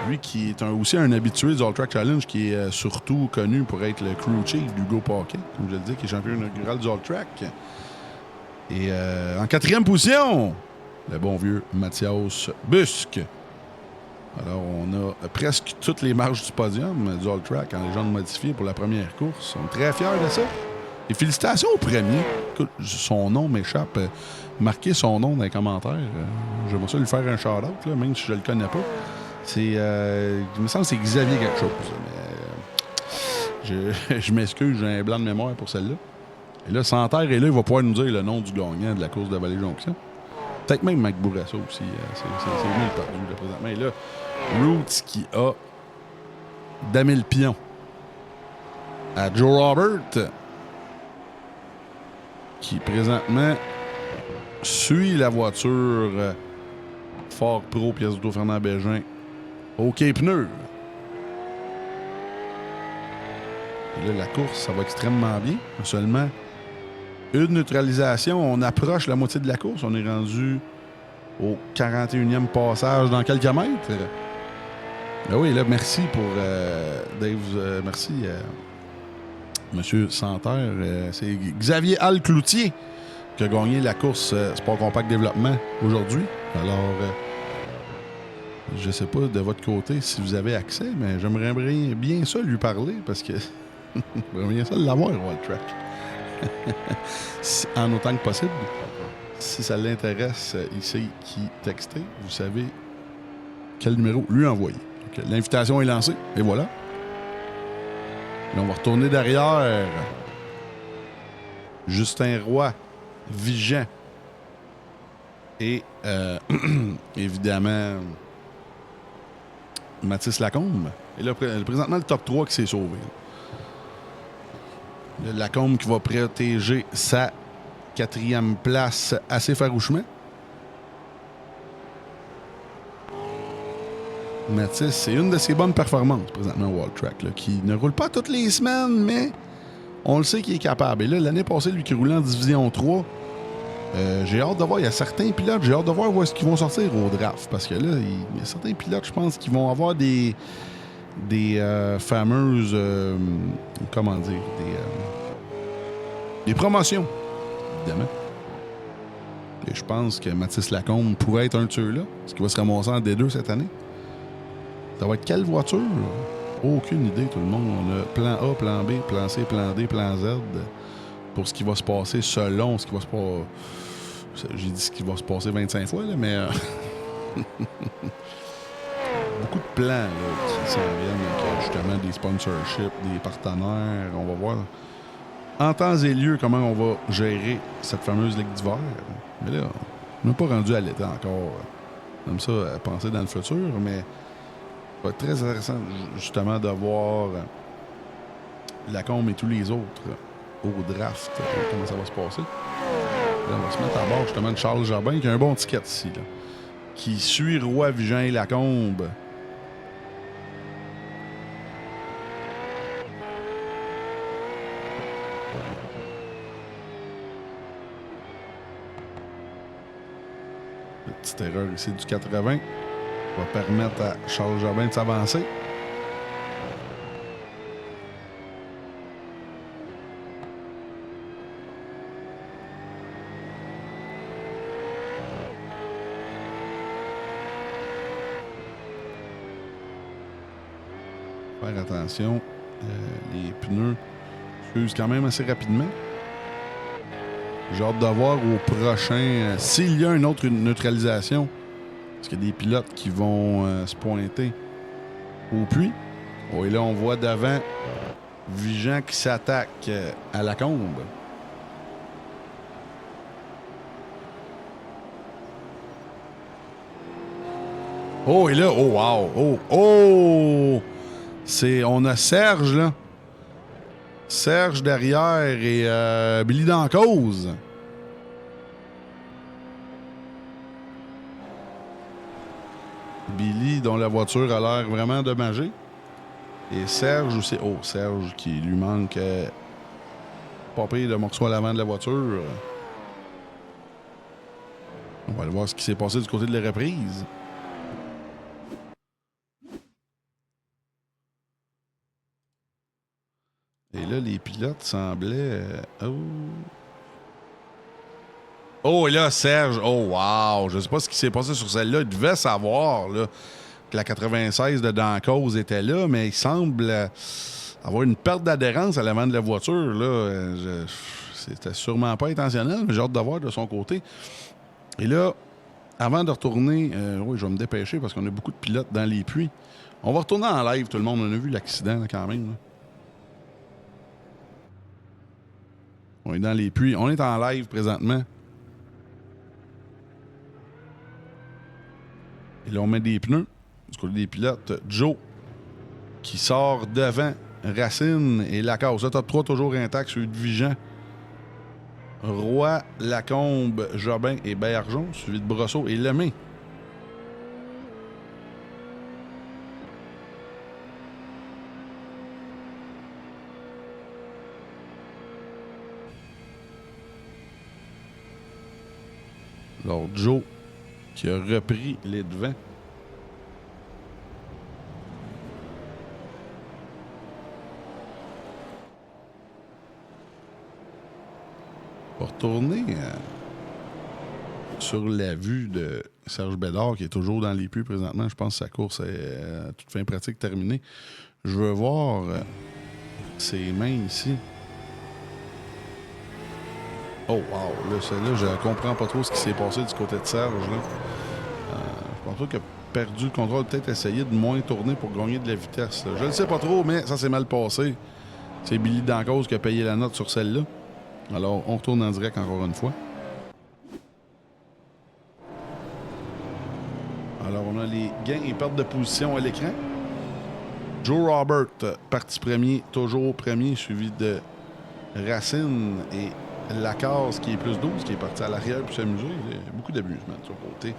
B: Lui qui est aussi un habitué du All-Track Challenge, qui est surtout connu pour être le crew chief d'Hugo Paquet, comme je le dis, qui est champion inaugural du All-Track. Et en 4e position, le bon vieux Mathias Busque. Alors, on a presque toutes les marges du podium du All-Track en légende modifiée pour la première course. On est très fiers de ça. Et félicitations au premier. Écoute, son nom m'échappe. Marquez son nom dans les commentaires. J'aimerais ça lui faire un shout-out, là, même si je le connais pas. C'est, il me semble que c'est Xavier quelque chose. Mais, je m'excuse, j'ai un blanc de mémoire pour celle-là. Et là, Santerre est là, il va pouvoir nous dire le nom du gagnant de la course de Vallée-Jonction. Peut-être même Mac Bourassa aussi. C'est lui le perdu, là, présentement. Et là, Roots qui a Damil Pion à Joe Robert, qui présentement suit la voiture Ford Pro pièce d'auto Fernand Bégin au Quai-Pneus. Et là, la course, ça va extrêmement bien. Seulement une neutralisation. On approche la moitié de la course. On est rendu au 41e passage dans quelques mètres. Ben oui, là, merci pour Dave. Merci, Monsieur Santerre. C'est Xavier Alcloutier qui a gagné la course Sport Compact Développement aujourd'hui. Alors, je sais pas de votre côté si vous avez accès, mais j'aimerais bien ça lui parler parce que j'aimerais bien ça l'avoir au All-Track. En autant que possible. Si ça l'intéresse, il sait qui texter. Vous savez quel numéro lui envoyer. Donc, l'invitation est lancée, et voilà. Là, on va retourner derrière. Justin Roy, Vigent. Et évidemment, Mathis Lacombe. Et là, présentement, le top 3 qui s'est sauvé. Le Lacombe qui va protéger sa 4e place assez farouchement. Mathis, c'est une de ses bonnes performances présentement au All-Track, là, qui ne roule pas toutes les semaines, mais on le sait qu'il est capable. Et là, l'année passée, lui qui roulait en Division 3, j'ai hâte de voir. Il y a certains pilotes, j'ai hâte de voir où est-ce qu'ils vont sortir au draft. Parce que là, il y a certains pilotes, je pense, qui vont avoir des fameuses... comment dire? Des promotions, évidemment. Et je pense que Mathis Lacombe pourrait être un de ceux-là. Est-ce qu'il va se ramasser en D2 cette année? Ça va être quelle voiture? Aucune idée, tout le monde. On a plan A, plan B, plan C, plan D, plan Z pour ce qui va se passer selon ce qui va se passer. J'ai dit ce qui va se passer 25 fois, là, mais beaucoup de plans là, qui s'en viennent avec justement des sponsorships, des partenaires. On va voir en temps et lieu comment on va gérer cette fameuse Ligue d'hiver. Mais là, on n'est pas rendu à l'été encore. On aime ça penser dans le futur, mais ça va être très intéressant justement de voir Lacombe et tous les autres au draft, comment ça va se passer. Là, on va se mettre à bord justement de Charles Jobin qui a un bon ticket ici, là, qui suit Roy, Vigent et Lacombe. petite erreur ici du 80. Va permettre à Charles Jobin de s'avancer. Faire attention, les pneus fusent quand même assez rapidement. J'ai hâte de voir au prochain s'il y a une autre neutralisation. Parce qu'il y a des pilotes qui vont se pointer au puits. Oh, et là, on voit devant Vigeant qui s'attaque à Lacombe. Oh, et là, oh, wow! Oh, oh! On a Serge, là. Serge derrière et Billy dans la cause. Billy, dont la voiture a l'air vraiment endommagée. Et Serge aussi. Oh, Serge qui lui manque pas pire de morceau à l'avant de la voiture. On va aller voir ce qui s'est passé du côté de la reprise. Et là, les pilotes semblaient... Oh, et là, Serge, oh, wow! Je sais pas ce qui s'est passé sur celle-là. Il devait savoir là, que la 96 de Dancause était là, mais il semble avoir une perte d'adhérence à l'avant de la voiture. Là. C'était sûrement pas intentionnel, mais j'ai hâte de voir de son côté. Et là, avant de retourner... oui, je vais me dépêcher parce qu'on a beaucoup de pilotes dans les puits. On va retourner en live, tout le monde. On a vu l'accident là, quand même. Là. On est dans les puits. On est en live présentement. Et là, on met des pneus. Du côté des pilotes, Joe qui sort devant Racine et Lacasse. Le top 3 toujours intact, celui de Vigeant. Roy, Lacombe, Jobin et Bergeron, suivi de Brosseau et Lemay. Alors, Joe qui a repris les devants. On va retourner sur la vue de Serge Bédard qui est toujours dans les puits présentement. Je pense que sa course est à toute fin pratique terminée. Je veux voir ses mains ici. Oh, wow! Là, celle-là, je comprends pas trop ce qui s'est passé du côté de Serge. Là. Je pense pas qu'il a perdu le contrôle. Peut-être essayer de moins tourner pour gagner de la vitesse. Là. Je ne sais pas trop, mais ça s'est mal passé. C'est Billy Dancause qui a payé la note sur celle-là. Alors, on retourne en direct encore une fois. Alors, on a les gains et pertes de position à l'écran. Joe Robert, parti premier, toujours premier, suivi de Racine et Lacasse qui est plus 12, qui est parti à l'arrière pour s'amuser. Il y a beaucoup d'amusement de son côté.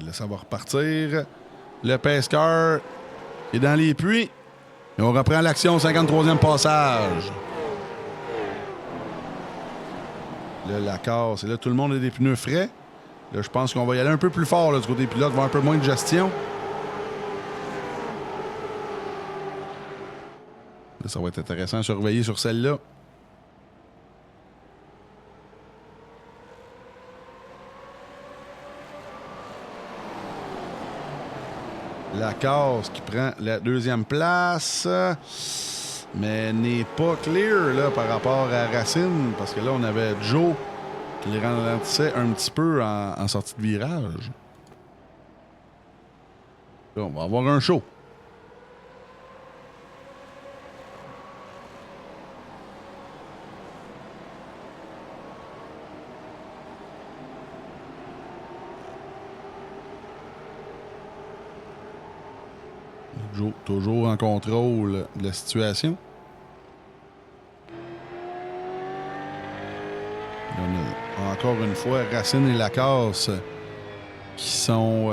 B: Là, ça va repartir. Le pesqueur est dans les puits. Et on reprend l'action au 53e passage. Là, la casse. Et là, tout le monde a des pneus frais. Là, je pense qu'on va y aller un peu plus fort là, du côté des pilotes, voir un peu moins de gestion. Là, ça va être intéressant à surveiller sur celle-là. Lacasse qui prend la deuxième place, mais n'est pas clear là, par rapport à Racine, parce que là, on avait Joe qui les ralentissait un petit peu en sortie de virage. Là, on va avoir un show. Joe, toujours en contrôle de la situation. On a encore une fois Racine et Lacasse qui sont...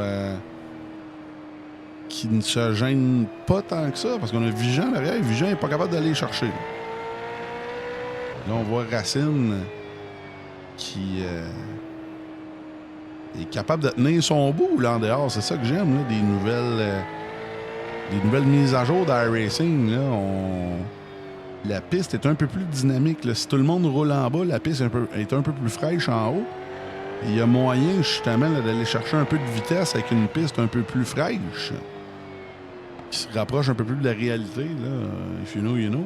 B: qui ne se gênent pas tant que ça, parce qu'on a Vigeant derrière. Vigeant n'est pas capable d'aller les chercher. Là, on voit Racine qui est capable de tenir son bout là en dehors. C'est ça que j'aime, là, des nouvelles mises à jour d'iRacing. Là, la piste est un peu plus dynamique. Là. Si tout le monde roule en bas, la piste est un peu plus fraîche en haut. Il y a moyen, justement, là, d'aller chercher un peu de vitesse avec une piste un peu plus fraîche, qui se rapproche un peu plus de la réalité. Là. If you know, you know.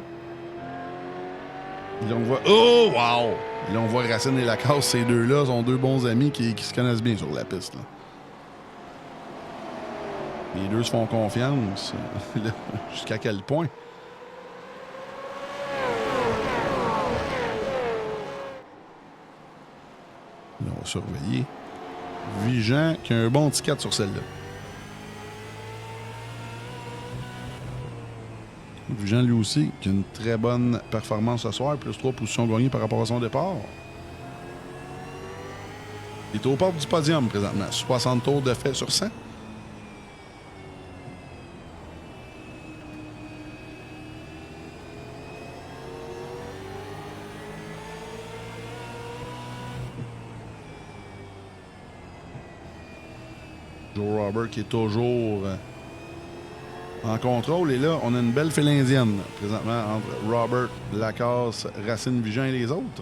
B: Et là, on voit... Oh, wow! Et là, on voit Racine et Lacasse, ces deux-là sont deux bons amis qui se connaissent bien sur la piste. Là. Les deux se font confiance. Jusqu'à quel point? Là, on va surveiller. Vigeant qui a un bon ticket sur celle-là. Vigeant, lui aussi, qui a une très bonne performance ce soir. Plus 3 positions gagnées par rapport à son départ. Il est aux portes du podium présentement. 60 tours de fait sur 100. Joe Robert qui est toujours en contrôle. Et là, on a une belle file indienne présentement entre Robert, Lacasse, Racine, Vigeant et les autres.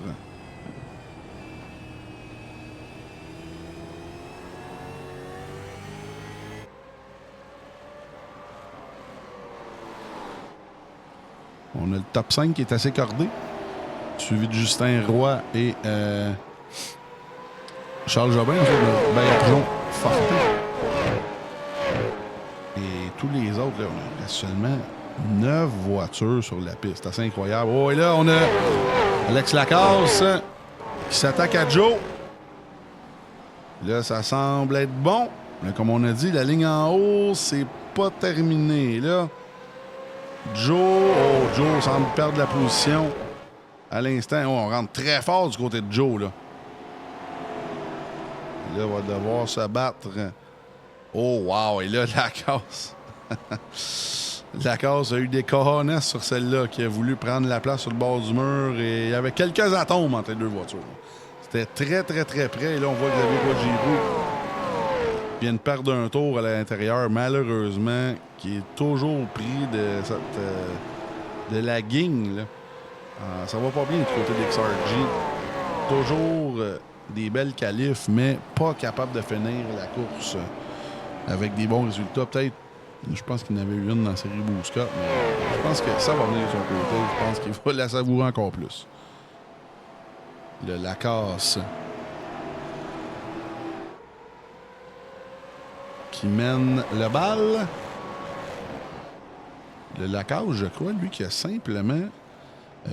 B: On a le top 5 qui est assez cordé, suivi de Justin Roy et Charles Jobin. Ben, Fortin. Et tous les autres, là, on a seulement 9 voitures sur la piste. C'est assez incroyable. Oh, et là, on a Alex Lacasse qui s'attaque à Joe. Là, ça semble être bon. Mais comme on a dit, la ligne en haut, c'est pas terminé. Là, Joe semble perdre la position à l'instant. Oh, on rentre très fort du côté de Joe, là. Là, on va devoir se battre. Oh, wow! Et là, Lacasse. Lacasse a eu des cojones sur celle-là, qui a voulu prendre la place sur le bord du mur. Et il y avait quelques atomes entre les deux voitures. C'était très, très, très près. Et là, on voit Xavier Guagiroux vient de perdre un tour à l'intérieur, malheureusement, qui est toujours pris de la guigne. Là. Ça va pas bien du côté d'XRG. Toujours... des belles qualifs, mais pas capable de finir la course avec des bons résultats. Peut-être, je pense qu'il y en avait eu une dans la série Bouscat, mais je pense que ça va venir de son côté. Je pense qu'il va la savourer encore plus. Le Lacasse qui mène le bal. Le Lacasse, je crois, lui, qui a simplement...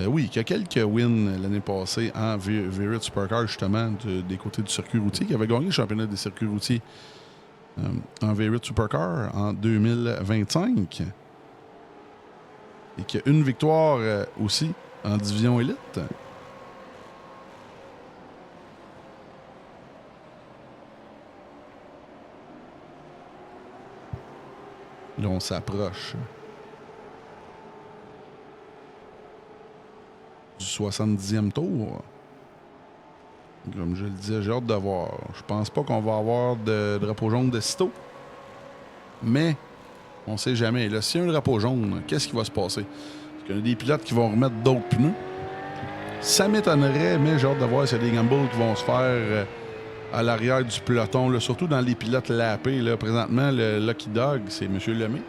B: oui, il y a quelques wins l'année passée en V8 Supercar, justement, des côtés du circuit routier, qui avait gagné le championnat des circuits routiers en V8 Supercar en 2025. Et qui a une victoire aussi en division élite. Là, on s'approche du 70e tour. Comme je le disais, j'ai hâte de voir. Je pense pas qu'on va avoir de drapeau jaune de sitôt. Mais on sait jamais. Là, s'il y a un drapeau jaune, qu'est-ce qui va se passer? Est-ce qu'il y a des pilotes qui vont remettre d'autres pneus? Ça m'étonnerait, mais j'ai hâte de voir s'il y a des gambles qui vont se faire à l'arrière du peloton, là, surtout dans les pilotes lapés. Là. Présentement, le Lucky Dog, c'est M. Lemay.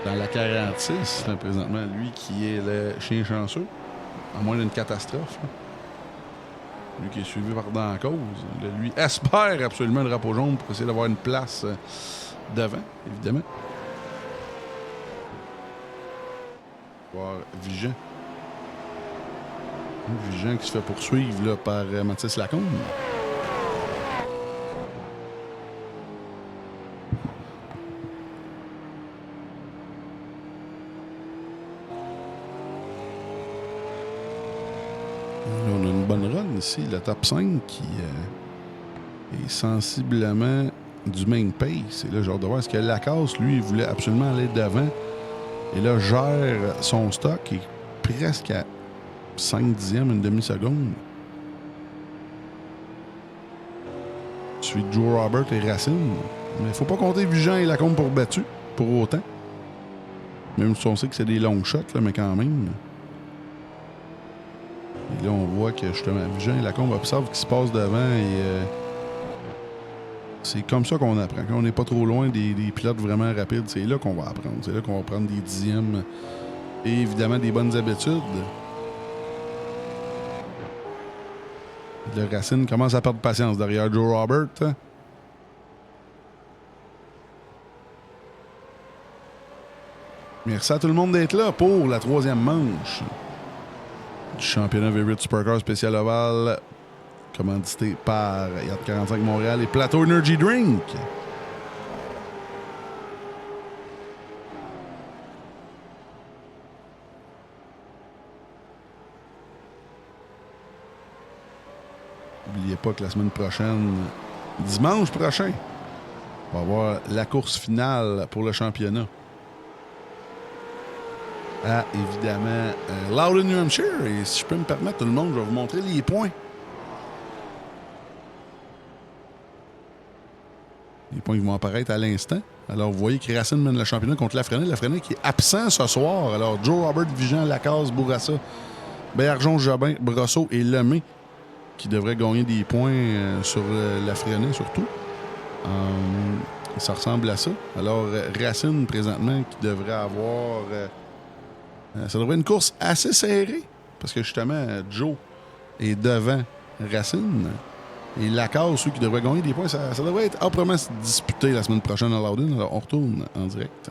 B: Dans la 46, là, présentement, lui qui est le chien chanceux, à moins d'une catastrophe. Là. Lui qui est suivi par dans la cause. Là, lui espère absolument le drapeau jaune pour essayer d'avoir une place devant, évidemment. Voir Vigeant. Vigeant qui se fait poursuivre là, par Mathis Lacombe. ici le top 5 qui est sensiblement du main pace. Et là, j'ai hâte de voir, est-ce que Lacasse, lui, il voulait absolument aller devant. Et là, gère son stock et presque à 5 dixièmes, une demi-seconde. Suite de Joe Robert et Racine. Mais il ne faut pas compter Vigent et Lacombe pour battu, pour autant. Même si on sait que c'est des longs shots, là, mais quand même. Et là, on voit que justement, Vigent et Lacombe observent ce qui se passe devant et c'est comme ça qu'on apprend. Quand on n'est pas trop loin des pilotes vraiment rapides, c'est là qu'on va apprendre. C'est là qu'on va prendre des dixièmes et évidemment des bonnes habitudes. Le Racine commence à perdre patience derrière Joe Robert. Merci à tout le monde d'être là pour la 3e manche du championnat V8 Supercar Spécial Oval, commandité par Yacht 45 Montréal et Plateau Energy Drink. N'oubliez pas que la semaine prochaine, dimanche prochain, on va avoir la course finale pour le championnat. Ah, évidemment, Loudon, New Hampshire. Et si je peux me permettre, tout le monde, je vais vous montrer les points. Les points qui vont apparaître à l'instant. Alors, vous voyez que Racine mène le championnat contre Lafrenière. Lafrenière qui est absent ce soir. Alors, Joe Robert, Vigent, Lacasse, Bourassa, Bergeron, Jobin, Brosseau et Lemay qui devraient gagner des points sur Lafrenière surtout. Ça ressemble à ça. Alors, Racine, présentement, qui devrait avoir... ça devrait être une course assez serrée. Parce que, justement, Joe est devant Racine. Et Lacasse, ceux qui devraient gagner des points, ça devrait être âprement disputé la semaine prochaine à Loudon. Alors, on retourne en direct.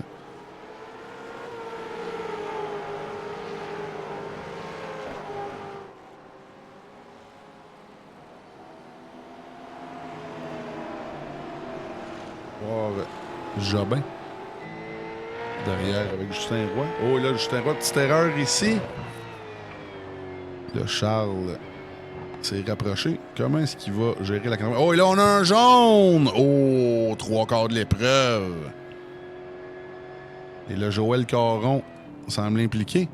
B: Voir Jobin derrière avec Justin Roy. Oh là, Justin Roy, petite erreur ici. Là, Charles s'est rapproché. Comment est-ce qu'il va gérer la caméra? Oh, et là, on a un jaune! Oh, 3/4 de l'épreuve. Et là, Joël Caron semble impliqué.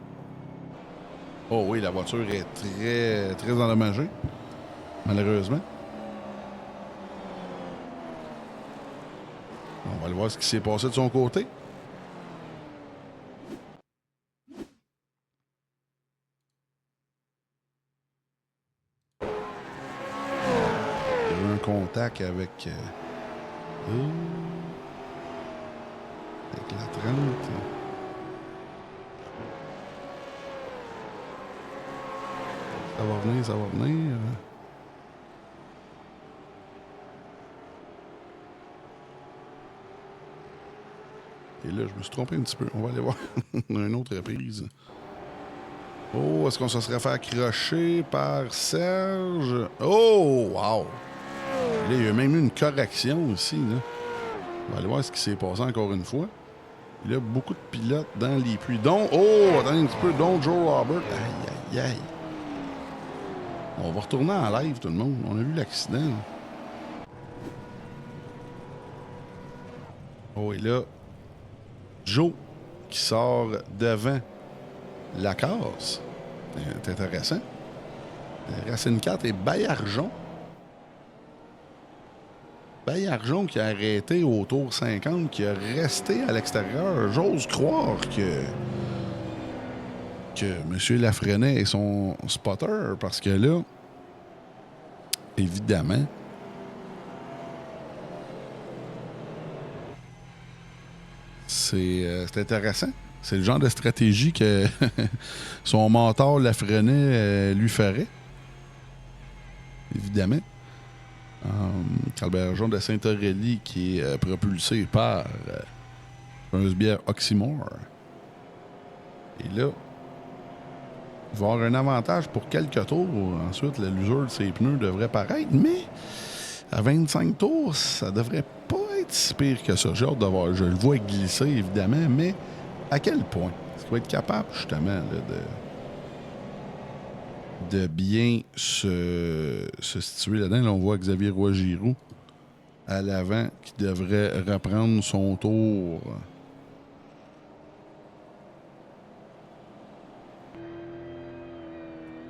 B: Oh oui, la voiture est très, très endommagée, malheureusement. On va aller voir ce qui s'est passé de son côté. Il y a eu un contact avec la 30. Ça va venir, ça va venir. Et là, je me suis trompé un petit peu. On va aller voir une autre reprise. Oh, est-ce qu'on se serait fait accrocher par Serge? Oh, wow! Là, il y a même eu une correction aussi. Là. On va aller voir ce qui s'est passé encore une fois. Il y a beaucoup de pilotes dans les puits. Dont, oh, attendez un petit peu, dont Joe Robert. Aïe, aïe, aïe. On va retourner en live, tout le monde. On a vu l'accident. Oh, et là, Joe qui sort devant Lacasse. C'est intéressant. Racine 4 et Baillargeon. Baillargeon qui a arrêté au tour 50, qui a resté à l'extérieur. J'ose croire que M. Lafrenière est son spotter, parce que là, évidemment, c'est intéressant. C'est le genre de stratégie que son mentor Lafrenière lui ferait. Évidemment. Calbergeon de Saint-Aurélie qui est propulsé par une bière Oxymore. Et là, il va avoir un avantage pour quelques tours. Ensuite, l'usure de ses pneus devrait paraître, mais à 25 tours, ça devrait pas être si pire que ça. J'ai hâte de voir. Je le vois glisser, évidemment, mais à quel point? Est-ce qu'il va être capable, justement, là, de bien se situer là-dedans. Là, on voit Xavier Roy-Giroux à l'avant qui devrait reprendre son tour.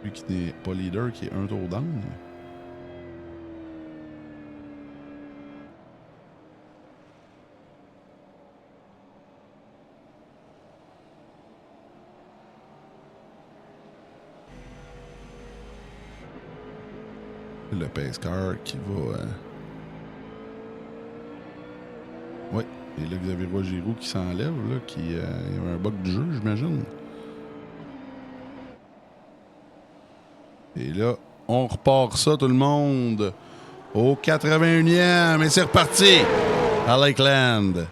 B: Lui qui n'est pas leader, qui est un tour down. Le pace car qui va... Oui, et là, Xavier Roy-Giroux qui s'enlève, là, qui il y a un bug du jeu, j'imagine. Et là, on repart ça, tout le monde, au 81e, et c'est reparti à Lakeland.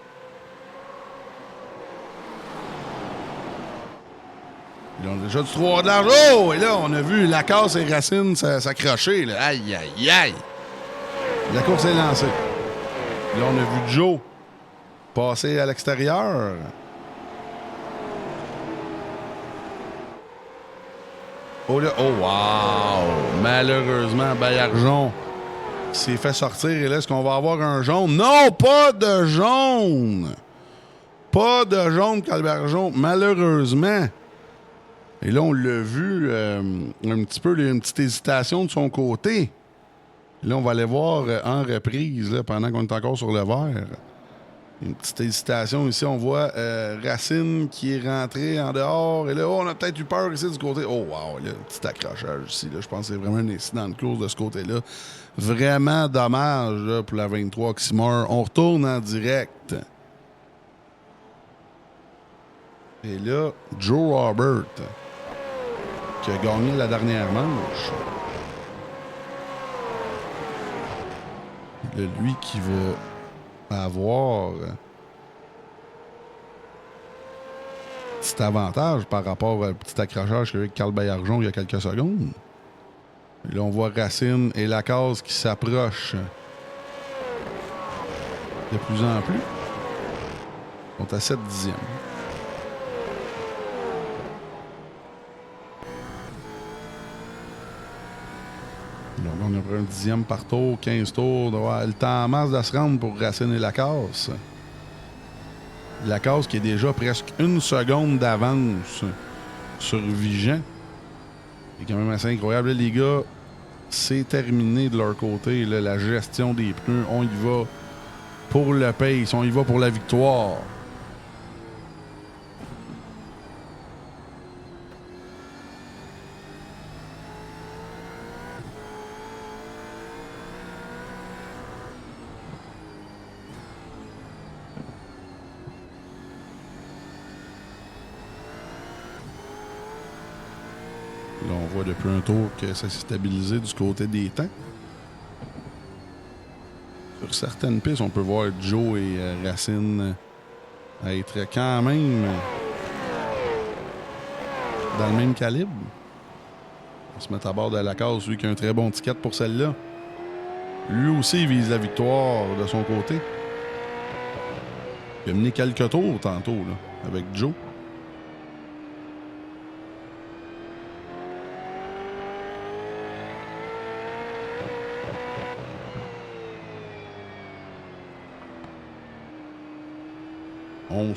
B: Ils ont déjà du 3 de large. Oh! Et là, on a vu Lacasse et Racine s'accrocher. Aïe, aïe, aïe! La course est lancée. Là, on a vu Joe passer à l'extérieur. Oh là, oh wow! Malheureusement, Baillargeon s'est fait sortir. Et là, est-ce qu'on va avoir un jaune? Non, pas de jaune! Pas de jaune, Calbergeon, malheureusement. Et là, on l'a vu un petit peu, une petite hésitation de son côté. Là, on va aller voir en reprise, là, pendant qu'on est encore sur le vert. Une petite hésitation ici. On voit Racine qui est rentré en dehors. Et là, oh, on a peut-être eu peur ici du côté. Oh, wow, là, un petit accrochage ici. Là. Je pense que c'est vraiment un incident de course de ce côté-là. Vraiment dommage là, pour la 23 qui meurt. On retourne en direct. Et là, Joe Robert, qui a gagné la dernière manche. Là, lui qui va avoir petit avantage par rapport au petit accrochage avec Carl Baillargeon il y a quelques secondes. Et là, on voit Racine et Lacasse qui s'approchent de plus en plus. Ils sont à 7 dixièmes. Donc, on a pris un dixième par tour, 15 tours. Le temps en masse de se rendre pour Racine et Lacasse. Lacasse qui est déjà presque une seconde d'avance sur Vigent. C'est quand même assez incroyable. Là, les gars, c'est terminé de leur côté. Là, la gestion des pneus, on y va pour le pace, on y va pour la victoire. Là, on voit depuis un tour que ça s'est stabilisé du côté des temps. Sur certaines pistes, on peut voir Joe et Racine être quand même dans le même calibre. On se met à bord de Lacasse, lui qui a un très bon ticket pour celle-là. Lui aussi, il vise la victoire de son côté. Il a mené quelques tours tantôt là, avec Joe.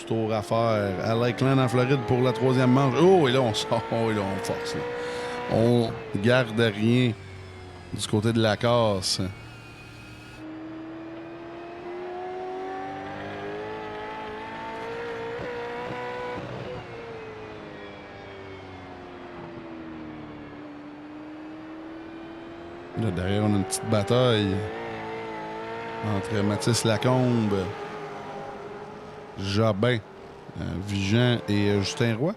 B: Tours à faire à Lakeland en Floride pour la troisième manche. Oh, et là, on sort. Oh, et là, on force. Là. On garde rien du côté de Lacasse. Là, derrière, on a une petite bataille entre Mathis Lacombe, Jobin, Vigent et Justin Roy.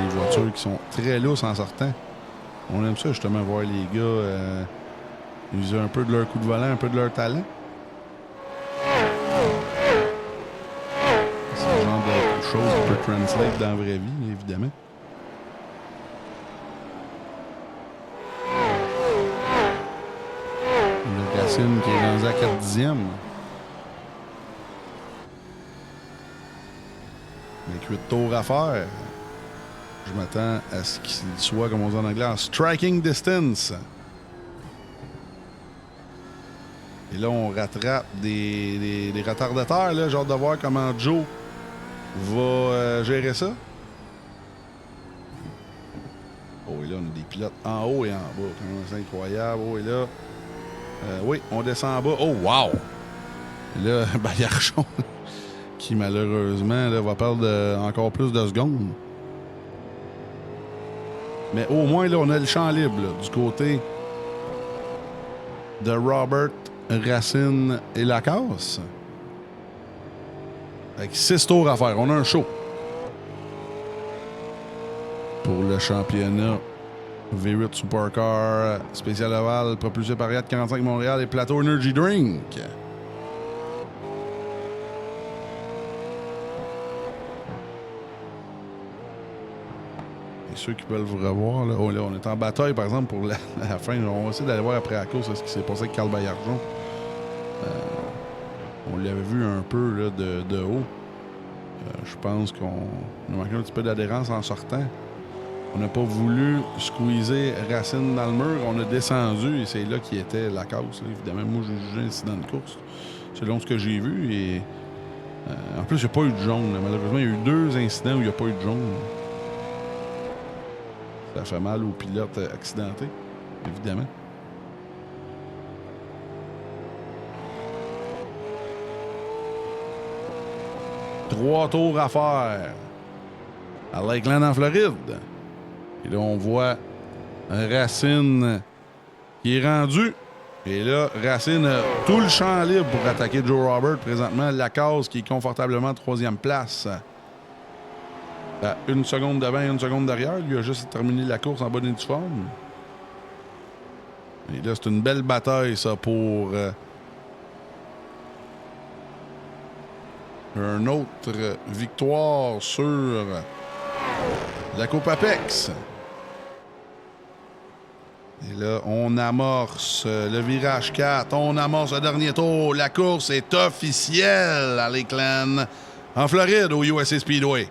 B: Les voitures qui sont très lousses en sortant. On aime ça justement voir les gars user un peu de leur coup de volant, un peu de leur talent. C'est le genre de choses qui peut translate dans la vraie vie, évidemment. Racine qui est rendu à 4 dixièmes. 8 tours à faire. Je m'attends à ce qu'il soit, comme on dit en anglais, en striking distance. Et là, on rattrape des retardataires. Là. J'ai hâte de voir comment Joe va gérer ça. Oh, et là, on a des pilotes en haut et en bas. C'est incroyable. Oh, et là... oui, on descend en bas. Oh, wow! Et là, Baillarchon, qui malheureusement là, va perdre encore plus de secondes. Mais au moins, là, on a le champ libre là, du côté de Robert, Racine et Lacasse. Avec 6 tours à faire. On a un show pour le championnat V8 Supercar spécial ovale propulsé par Yacht 45 Montréal et Plateau Energy Drink. Et ceux qui veulent vous revoir, là, oh, là, on est en bataille par exemple pour la fin. On va essayer d'aller voir après la course ce qui s'est passé avec Carl Baillargeon. On l'avait vu un peu là, de haut. Je pense qu'on a manqué un petit peu d'adhérence en sortant. On n'a pas voulu squeezer Racine dans le mur. On a descendu et c'est là qui était la cause. Évidemment, moi, j'ai jugé l'incident de course selon ce que j'ai vu. Et en plus, il n'y a pas eu de jaune. Malheureusement, il y a eu 2 incidents où il n'y a pas eu de jaune. Ça fait mal aux pilotes accidentés, évidemment. Trois tours à faire à Lakeland en Floride. Et là, on voit Racine qui est rendu. Et là, Racine a tout le champ libre pour attaquer Joe Robert. Présentement, Lacasse qui est confortablement 3e place. À 1 seconde devant et 1 seconde derrière. Lui a juste terminé la course en bonne uniforme. Et là, c'est une belle bataille, ça, pour une autre victoire sur la Coupe Apex. Et là, on amorce le virage 4. On amorce le dernier tour. La course est officielle à Lakeland, en Floride, au USA Speedway.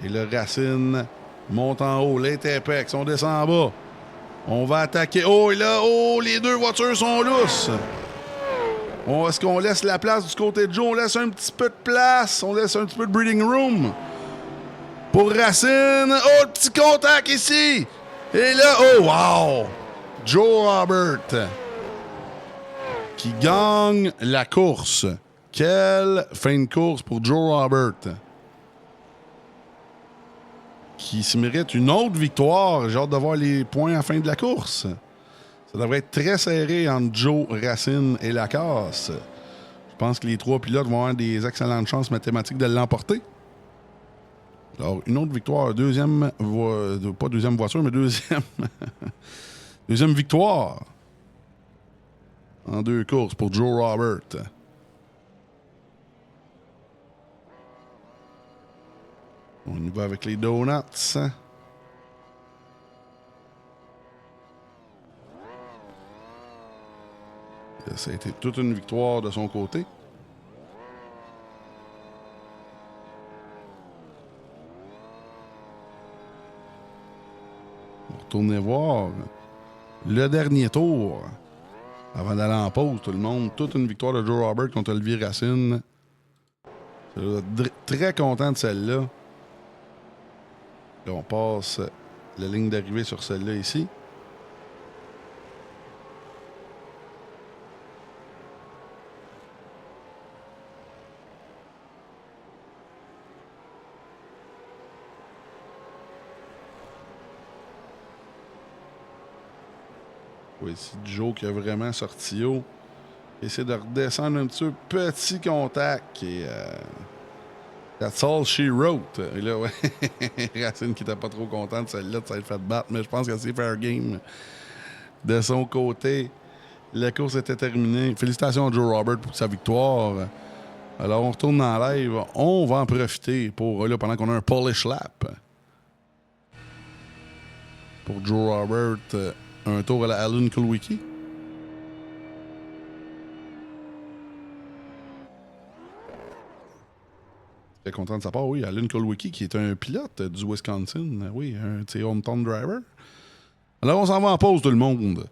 B: Et le Racine monte en haut. L'Apex, on descend en bas. On va attaquer. Oh, et là, oh, les 2 voitures sont lousses. Est-ce qu'on laisse la place du côté de Joe? On laisse un petit peu de place. On laisse un petit peu de breathing room. Pour Racine. Oh, le petit contact ici. Et là, oh, wow! Joe Robert qui gagne la course. Quelle fin de course pour Joe Robert. Qui se mérite une autre victoire. J'ai hâte de voir les points à la fin de la course. Ça devrait être très serré entre Joe, Racine et Lacasse. Je pense que les 3 pilotes vont avoir des excellentes chances mathématiques de l'emporter. Alors, une autre victoire, pas deuxième voiture, mais deuxième victoire en 2 courses pour Joe Robert. On y va avec les donuts. Ça a été toute une victoire de son côté. Retournez voir le dernier tour avant d'aller en pause. Tout le monde, toute une victoire de Joe Robert contre Olivier Racine. Très content de celle-là. Là, on passe la ligne d'arrivée sur celle-là ici. Oui, ici Joe qui a vraiment sorti haut. Essaie de redescendre un petit contact. Et that's all she wrote. Et là, ouais, Racine qui n'était pas trop content de celle-là, de s'être fait battre. Mais je pense que c'est fair game. De son côté, la course était terminée. Félicitations à Joe Robert pour sa victoire. Alors, on retourne dans la live. On va en profiter pour, là, pendant qu'on a un polish lap. Pour Joe Robert, un tour à la Alan Kulwicki. Très content de sa part, oui. Alun Kulwicki, qui est un pilote du Wisconsin. Oui, un hometown driver. Alors, on s'en va en pause, tout le monde.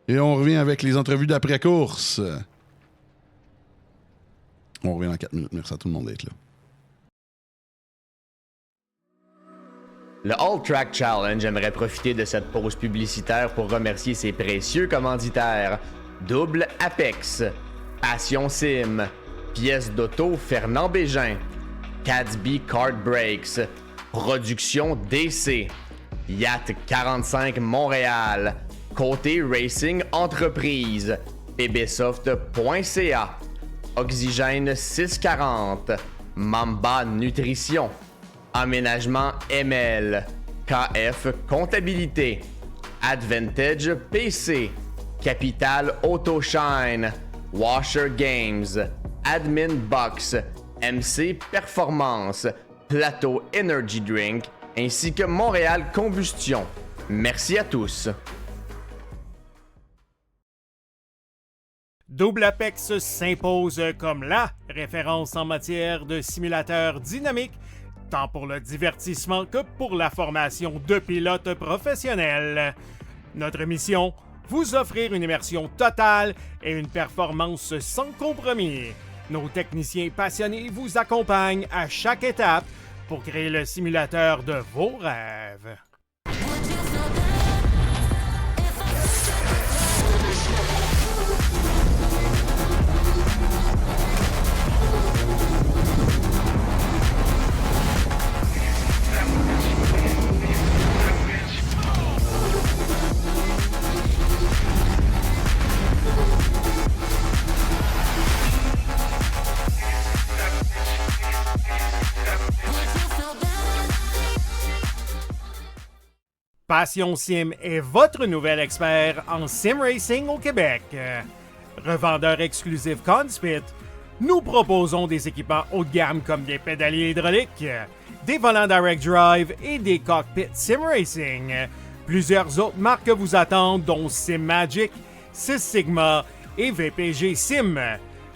B: Et on revient avec les entrevues d'après-course. On revient dans 4 minutes. Merci à tout le monde d'être là.
C: Le All Track Challenge aimerait profiter de cette pause publicitaire pour remercier ses précieux commanditaires. Double Apex, Passion Sim, Pièces d'auto Fernand Bégin, Cadsby Kart Brakes, Production DC, Yacht 45 Montréal, Côté Racing Entreprise, bbsoft.ca, Oxygène 640, Mamba Nutrition, Aménagement ML, KF Comptabilité, Advantage PC, Capital Autoshine, Washer Games, Admin Box, MC Performance, Plateau Energy Drink, ainsi que Montréal Combustion. Merci à tous.
A: Double Apex s'impose comme la référence en matière de simulateurs dynamiques, tant pour le divertissement que pour la formation de pilotes professionnels. Notre mission, vous offrir une immersion totale et une performance sans compromis. Nos techniciens passionnés vous accompagnent à chaque étape pour créer le simulateur de vos rêves. Passion Sim est votre nouvel expert en sim racing au Québec. Revendeur exclusif Conspit, nous proposons des équipements haut de gamme comme des pédaliers hydrauliques, des volants direct drive et des cockpits sim racing. Plusieurs autres marques vous attendent, dont SimMagic, Six Sigma et VPG Sim.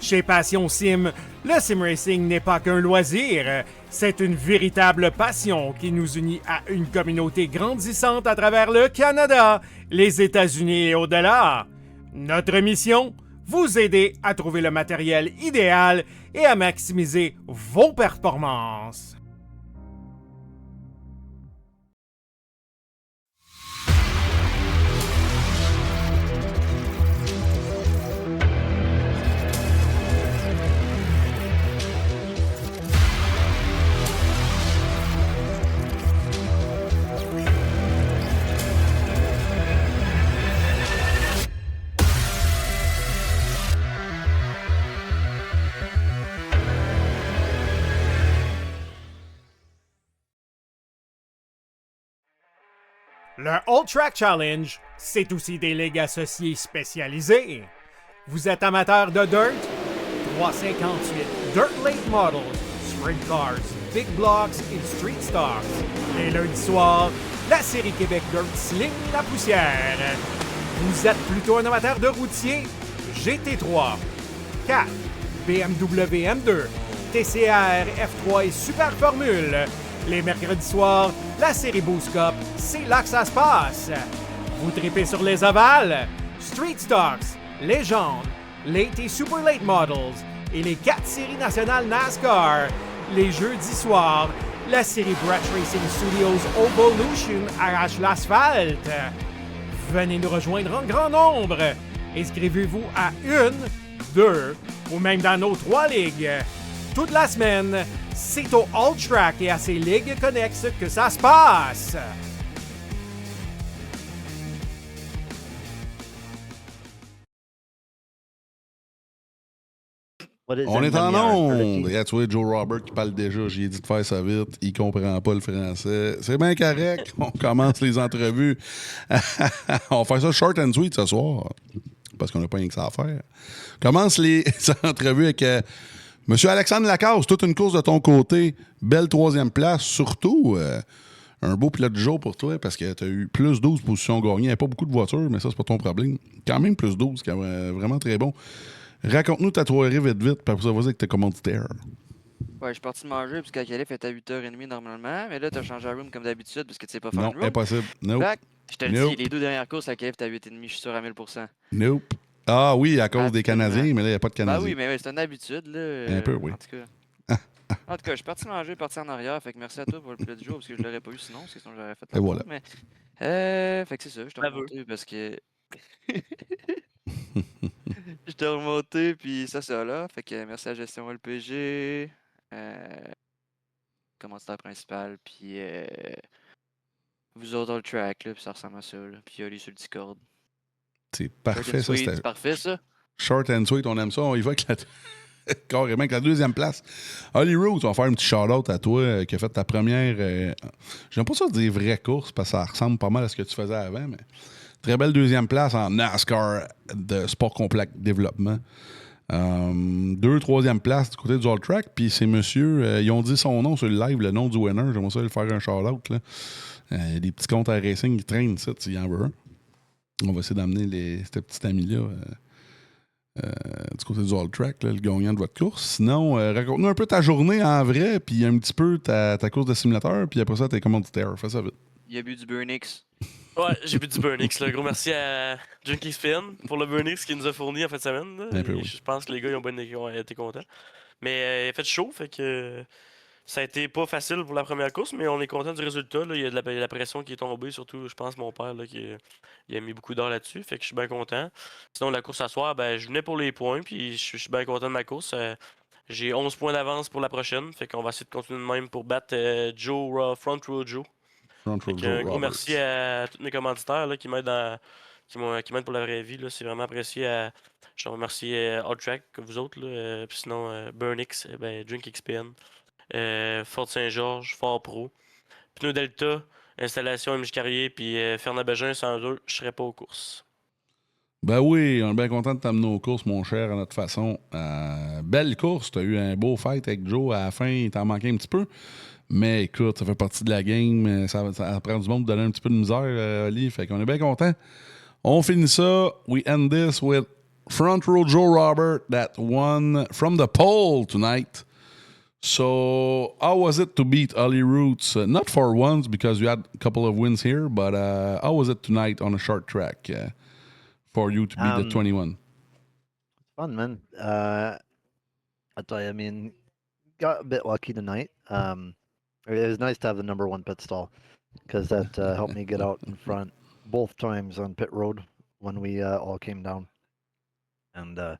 A: Chez Passion Sim, le sim racing n'est pas qu'un loisir, c'est une véritable passion qui nous unit à une communauté grandissante à travers le Canada, les États-Unis et au-delà. Notre mission, vous aider à trouver le matériel idéal et à maximiser vos performances. Le All Track Challenge, c'est aussi des ligues associées spécialisées. Vous êtes amateur de dirt? 358 Dirt Late Models, Sprint Cars, Big Blocks et Street Stocks. Les lundis soirs, la série Québec Dirt sling la poussière. Vous êtes plutôt un amateur de routier? GT3, 4, BMW M2, TCR, F3 et Super Formule. Les mercredis soirs, la série Boost Cup, c'est là que ça se passe. Vous tripez sur les ovales, Street Stocks, Légende, Late et Super Late Models et les 4 séries nationales NASCAR. Les jeudis soirs, la série Brett Racing Studios Evolution arrache l'asphalte. Venez nous rejoindre en grand nombre. Inscrivez-vous à 1, 2 ou même dans nos 3 ligues. Toute la semaine, c'est au All Track et à ses ligues connexes que ça se passe.
B: On est en onde. Regarde, tu vois, Joe Robert qui parle déjà. J'ai dit de faire ça vite. Il comprend pas le français. C'est bien correct. On commence les entrevues. On va faire ça short and sweet ce soir. Parce qu'on n'a pas rien que ça à faire. On commence les entrevues avec Monsieur Alexandre Lacasse. Toute une course de ton côté. Belle 3e place. Surtout, un beau pilote du jour pour toi parce que tu as eu plus 12 positions gagnées. Il n'y a pas beaucoup de voitures, mais ça, c'est pas ton problème. Quand même plus 12, c'est vraiment très bon. Raconte-nous ta soirée vite, puis après ça, vas-y avec tes commanditaires.
D: Ouais, je suis parti manger parce que la qualif est à 8h30 normalement, mais là, t'as changé la room comme d'habitude parce que tu sais pas faire
B: Non,
D: une room.
B: impossible. Nope.
D: Fait que, je te le dis,
B: Nope.
D: les 2 dernières courses, la qualif est à 8h30, je suis sûr à 1000%.
B: Nope. Ah oui, à cause des
D: Absolument.
B: Canadiens, mais là, il n'y a pas de
D: Bah
B: Canadiens.
D: oui, mais ouais, c'est une habitude, là.
B: Un peu, oui.
D: En tout cas. En tout cas, je suis parti manger, parti en arrière. Fait que merci à toi pour le plat du jour, parce que je l'aurais pas eu sinon, parce que sinon j'aurais fait
B: Et
D: la
B: voilà.
D: pause. Mais, fait que c'est ça, je t'ai
E: Bravo.
D: remonté parce que. Je t'ai remonté, puis ça là. Fait que merci à Gestion LPG, commanditaire principal, puis vous autres dans le track, là, puis ça ressemble à ça, là. Puis Oli sur le Discord.
B: C'est
D: Short
B: parfait,
D: and
B: ça.
D: sweet,
B: C'était
D: c'est parfait, ça.
B: short and sweet, on aime ça. On y va avec la... carrément avec la deuxième place. Holly Roots, on va faire un petit shout-out à toi qui a fait ta première... J'aime pas ça dire vraie course, parce que ça ressemble pas mal à ce que tu faisais avant, mais très belle deuxième place en NASCAR de Sport Complex Développement. 2, 3e place du côté du All Track, puis ces messieurs, ils ont dit son nom sur le live, le nom du winner. J'aimerais ça lui faire un shout-out, là. Des petits comptes à racing qui traînent, ça, s'il y en veut un. On va essayer d'amener ce petit ami-là du côté du All Track, là, le gagnant de votre course. Sinon, raconte-nous un peu ta journée en vrai, puis un petit peu ta course de simulateur, puis après ça, tes commanditaires. Fais ça vite.
D: Il a bu du Burnix.
E: Ouais, j'ai bu du Burnix. Gros merci à Junkie Spin pour le Burnix qu'il nous a fourni en fin de semaine. Là.
B: Un peu, oui.
E: Je pense que les gars ils ont été contents. Mais il a fait chaud, fait que ça a été pas facile pour la première course, mais on est content du résultat. Là. Il y a de la pression qui est tombée, surtout, je pense, mon père là, il a mis beaucoup d'heures là-dessus, fait que je suis bien content. Sinon, la course à soir, ben, je venais pour les points, puis je suis bien content de ma course. J'ai 11 points d'avance pour la prochaine, fait qu'on va essayer de continuer de même pour battre Front Row Joe. Fait que, un gros merci à tous mes commanditaires là, qui m'aident pour la vraie vie. C'est vraiment apprécié. Je remercie Alltrack, comme vous autres. Puis sinon, Burnix, Drink XPN, Fort Saint-Georges, Fort Pro, Pneu Delta, Installation MJ Carrier, puis Fernand Bégin, sans eux, je serais pas aux courses.
B: Ben oui, on est bien content de t'amener aux courses, mon cher, à notre façon. Belle course, t'as eu un beau fight avec Joe à la fin, il t'en manquait un petit peu. Mais écoute, ça fait partie de la game. Ça prend du monde pour donner un petit peu de misère, Oli. Fait qu'on est bien content. On finit ça. We end this with Front Row Joe Robert that won from the pole tonight. So, how was it to beat Ollie Roots? Not for once, because you had a couple of wins here, but how was it tonight on a short track for you to beat the 21?
F: Fun, man. I tell you, I mean, got a bit lucky tonight. It was nice to have the number 1 pit stall because that helped me get out in front both times on pit road when we all came down. And I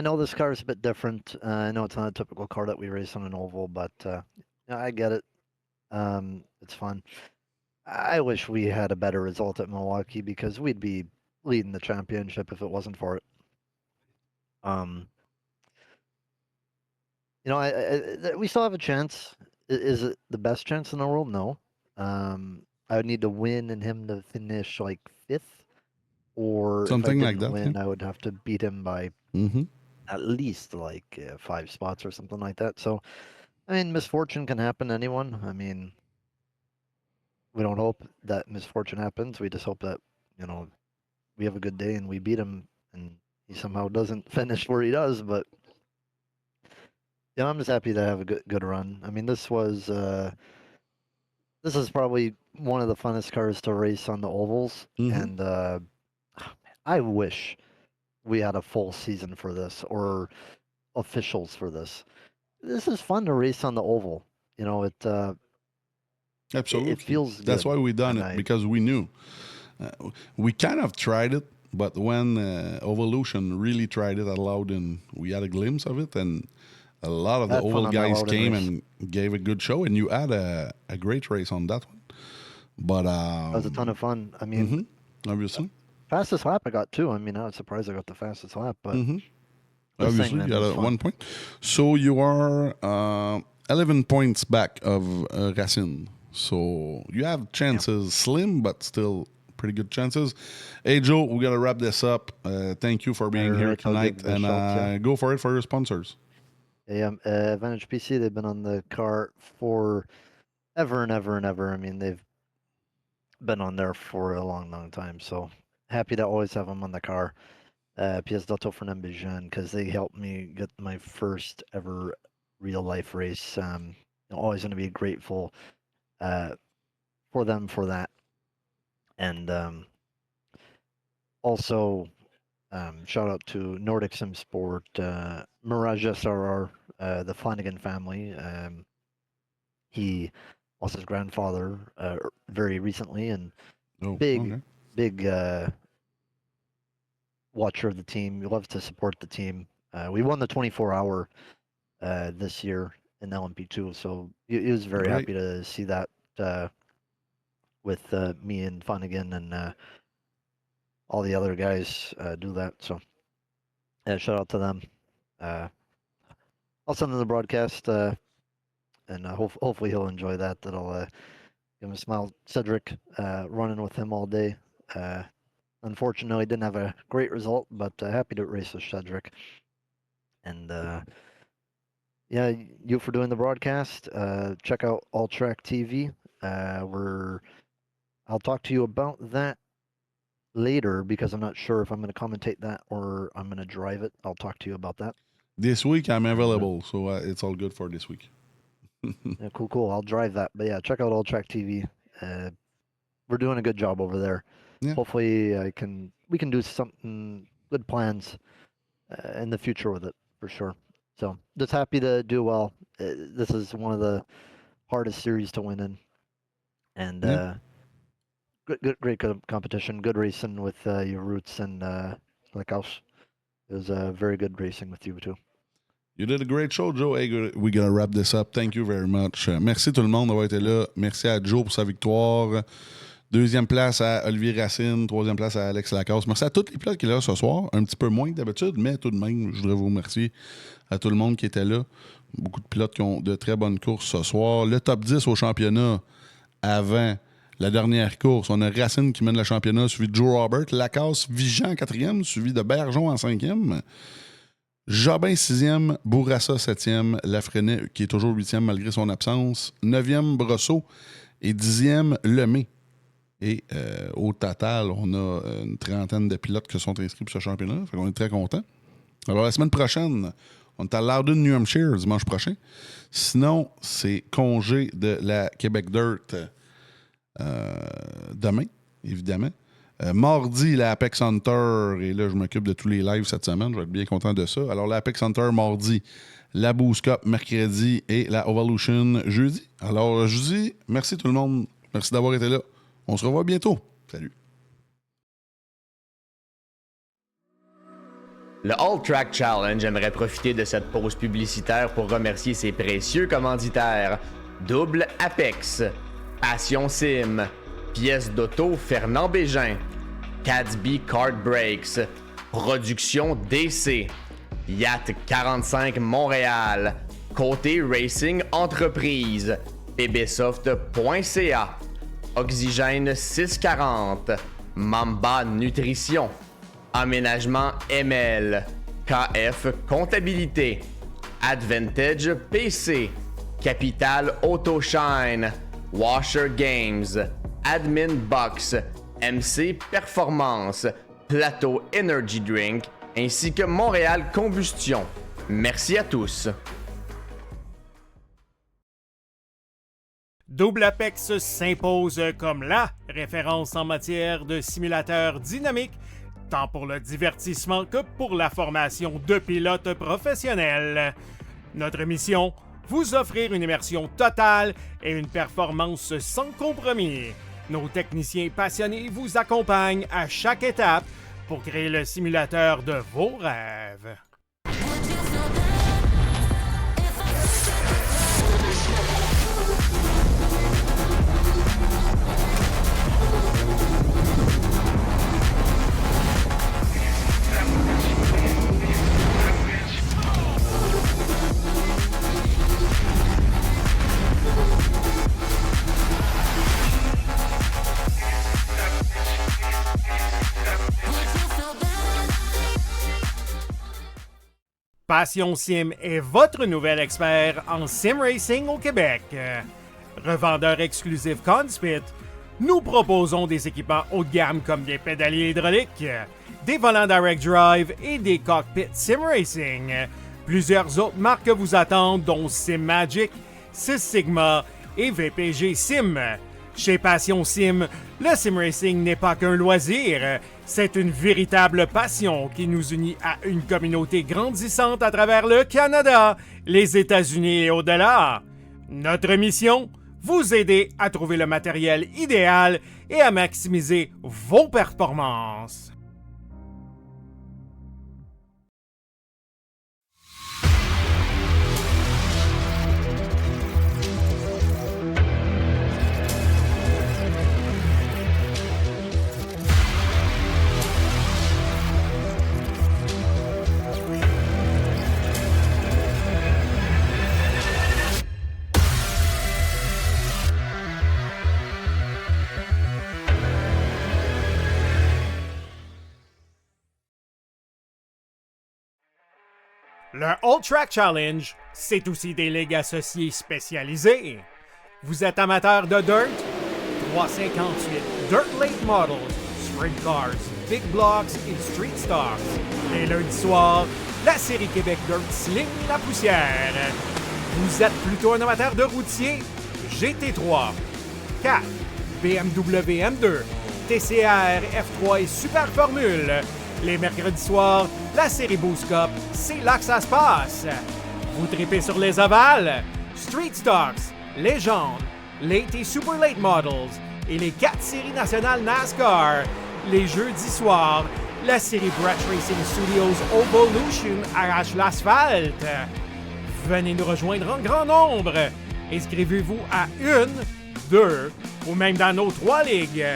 F: know this car is a bit different. I know it's not a typical car that we race on an oval, but I get it. It's fun. I wish we had a better result at Milwaukee because we'd be leading the championship if it wasn't for it. We still have a chance. Is it the best chance in the world? No. I would need to win and him to finish like 5th, or
B: something
F: if I
B: like
F: didn't
B: that.
F: win,
B: Yeah.
F: I would have to beat him by at least like 5 spots or something like that. So, I mean, misfortune can happen to anyone. I mean, we don't hope that misfortune happens. We just hope that we have a good day and we beat him, and he somehow doesn't finish where he does, but. Yeah, I'm just happy to have a good run. I mean, this is probably one of the funnest cars to race on the ovals, and I wish we had a full season for this or officials for this. This is fun to race on the oval.
B: Absolutely.
F: It feels good.
B: That's why we done it, because we knew. We kind of tried it, but when Evolution really tried it out loud, and we had a glimpse of it, and a lot of the oval guys came and gave a good show, and you had a great race on that one. But
F: that was a ton of fun. I mean,
B: obviously,
F: fastest lap I got too. I mean, I was surprised I got the fastest lap, but
B: obviously you got 1 point. So you are 11 points back of Racine. So you have chances, slim, but still pretty good chances. Hey Joe, we gotta wrap this up. Thank you for being here tonight, and go for it for your sponsors.
F: Yeah, Advantage PC, they've been on the car for ever and ever and ever. I mean, they've been on there for a long, long time. So happy to always have them on the car. PS Dotto Fernambejan, because they helped me get my first ever real life race. I'm always going to be grateful for them for that. And also, shout out to Nordic Sim Sport, Mirage SRR, the Flanagan family. He lost his grandfather very recently, and
B: Oh,
F: big
B: okay.
F: big watcher of the team. He loves to support the team. We won the 24-hour this year in LMP2, so he was very
B: Great.
F: happy to see that with me and Flanagan and all the other guys do that. So yeah, shout out to them. I'll send him the broadcast, and hopefully he'll enjoy that. That'll give him a smile. Cedric running with him all day. Unfortunately, didn't have a great result, but happy to race with Cedric. And yeah, you for doing the broadcast. Check out All Track TV. I'll talk to you about that later because I'm not sure if I'm going to commentate that or I'm going to drive it. I'll talk to you about that.
B: This week, I'm available, so it's all good for this week.
F: Yeah, cool. I'll drive that. But yeah, check out All Track TV. We're doing a good job over there.
B: Yeah.
F: Hopefully, we can do something good plans in the future with it for sure. So just happy to do well. This is one of the hardest series to win in, and
B: Yeah.
F: great competition. Good racing with your roots and Lacaus. It was very good racing with you too.
B: You did a great show, Joe. Hey, we're gonna wrap this up. Thank you very much. Merci tout le monde d'avoir été là. Merci à Joe pour sa victoire. Deuxième place à Olivier Racine. Troisième place à Alex Lacasse. Merci à tous les pilotes qui étaient là ce soir. Un petit peu moins que d'habitude, mais tout de même, je voudrais vous remercier à tout le monde qui était là. Beaucoup de pilotes qui ont de très bonnes courses ce soir. Le top 10 au championnat avant la dernière course. On a Racine qui mène le championnat, suivi de Joe Robert. Lacasse, Vigeant en 4e, suivi de Bergeon en 5e. Jobin 6e, Bourassa 7e, Lafrenet qui est toujours 8e malgré son absence, 9e Brosseau et 10e Lemay. Et au total, on a une trentaine de pilotes qui sont inscrits pour ce championnat. Fait qu'on est très contents. Alors la semaine prochaine, on est à Loudon, New Hampshire, dimanche prochain. Sinon, c'est congé de la Québec Dirt demain, évidemment. Mardi, la Apex Hunter, et là, je m'occupe de tous les lives cette semaine. Je vais être bien content de ça. Alors, la Apex Hunter, mardi, la Boost Cup, mercredi, et la Evolution, jeudi. Alors, je vous dis merci tout le monde. Merci d'avoir été là. On se revoit bientôt. Salut.
C: Le All Track Challenge aimerait profiter de cette pause publicitaire pour remercier ses précieux commanditaires. Double Apex, Passion Sim, Pièces d'auto Fernand Bégin, Cadsby Kart Brakes, Production DC, Yacht 45 Montréal, Côté Racing Entreprise, bbsoft.ca, Oxygène 640, Mamba Nutrition, Aménagement ML, KF Comptabilité, Advantage PC, Capital Autoshine, Washer Games, Admin Box, MC Performance, Plateau Energy Drink, ainsi que Montréal Combustion. Merci à tous.
A: Double Apex s'impose comme la référence en matière de simulateurs dynamiques, tant pour le divertissement que pour la formation de pilotes professionnels. Notre mission, vous offrir une immersion totale et une performance sans compromis. Nos techniciens passionnés vous accompagnent à chaque étape pour créer le simulateur de vos rêves. Passion Sim est votre nouvel expert en sim racing au Québec. Revendeur exclusif Conspit, Nous proposons des équipements haut de gamme comme des pédaliers hydrauliques, des volants direct drive et des cockpits sim racing. Plusieurs autres marques vous attendent, dont SimMagic, Sys Sigma et VPG Sim. Chez Passion Sim, le sim racing n'est pas qu'un loisir, c'est une véritable passion qui nous unit à une communauté grandissante à travers le Canada, les États-Unis et au-delà. Notre mission? Vous aider à trouver le matériel idéal et à maximiser vos performances. Le All Track Challenge, c'est aussi des ligues associées spécialisées. Vous êtes amateur de dirt? 358 Dirt Late Models, Sprint Cars, Big Blocks et Street Stocks. Les lundis soirs, la série Québec Dirt sling la poussière. Vous êtes plutôt un amateur de routier? GT3, 4, BMW M2, TCR, F3 et Super Formule. Les mercredis soirs, la série Boost Cup, c'est là que ça se passe. Vous tripez sur les ovales, Street Stocks, Légende, Late et Super Late Models et les 4 séries nationales NASCAR. Les jeudis soirs, la série Brett Racing Studios Evolution arrache l'asphalte. Venez nous rejoindre en grand nombre. Inscrivez-vous à 1, 2 ou même dans nos 3 ligues.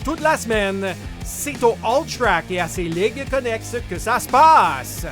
A: Toute la semaine, c'est au All Track et à ses ligues connexes que ça se passe.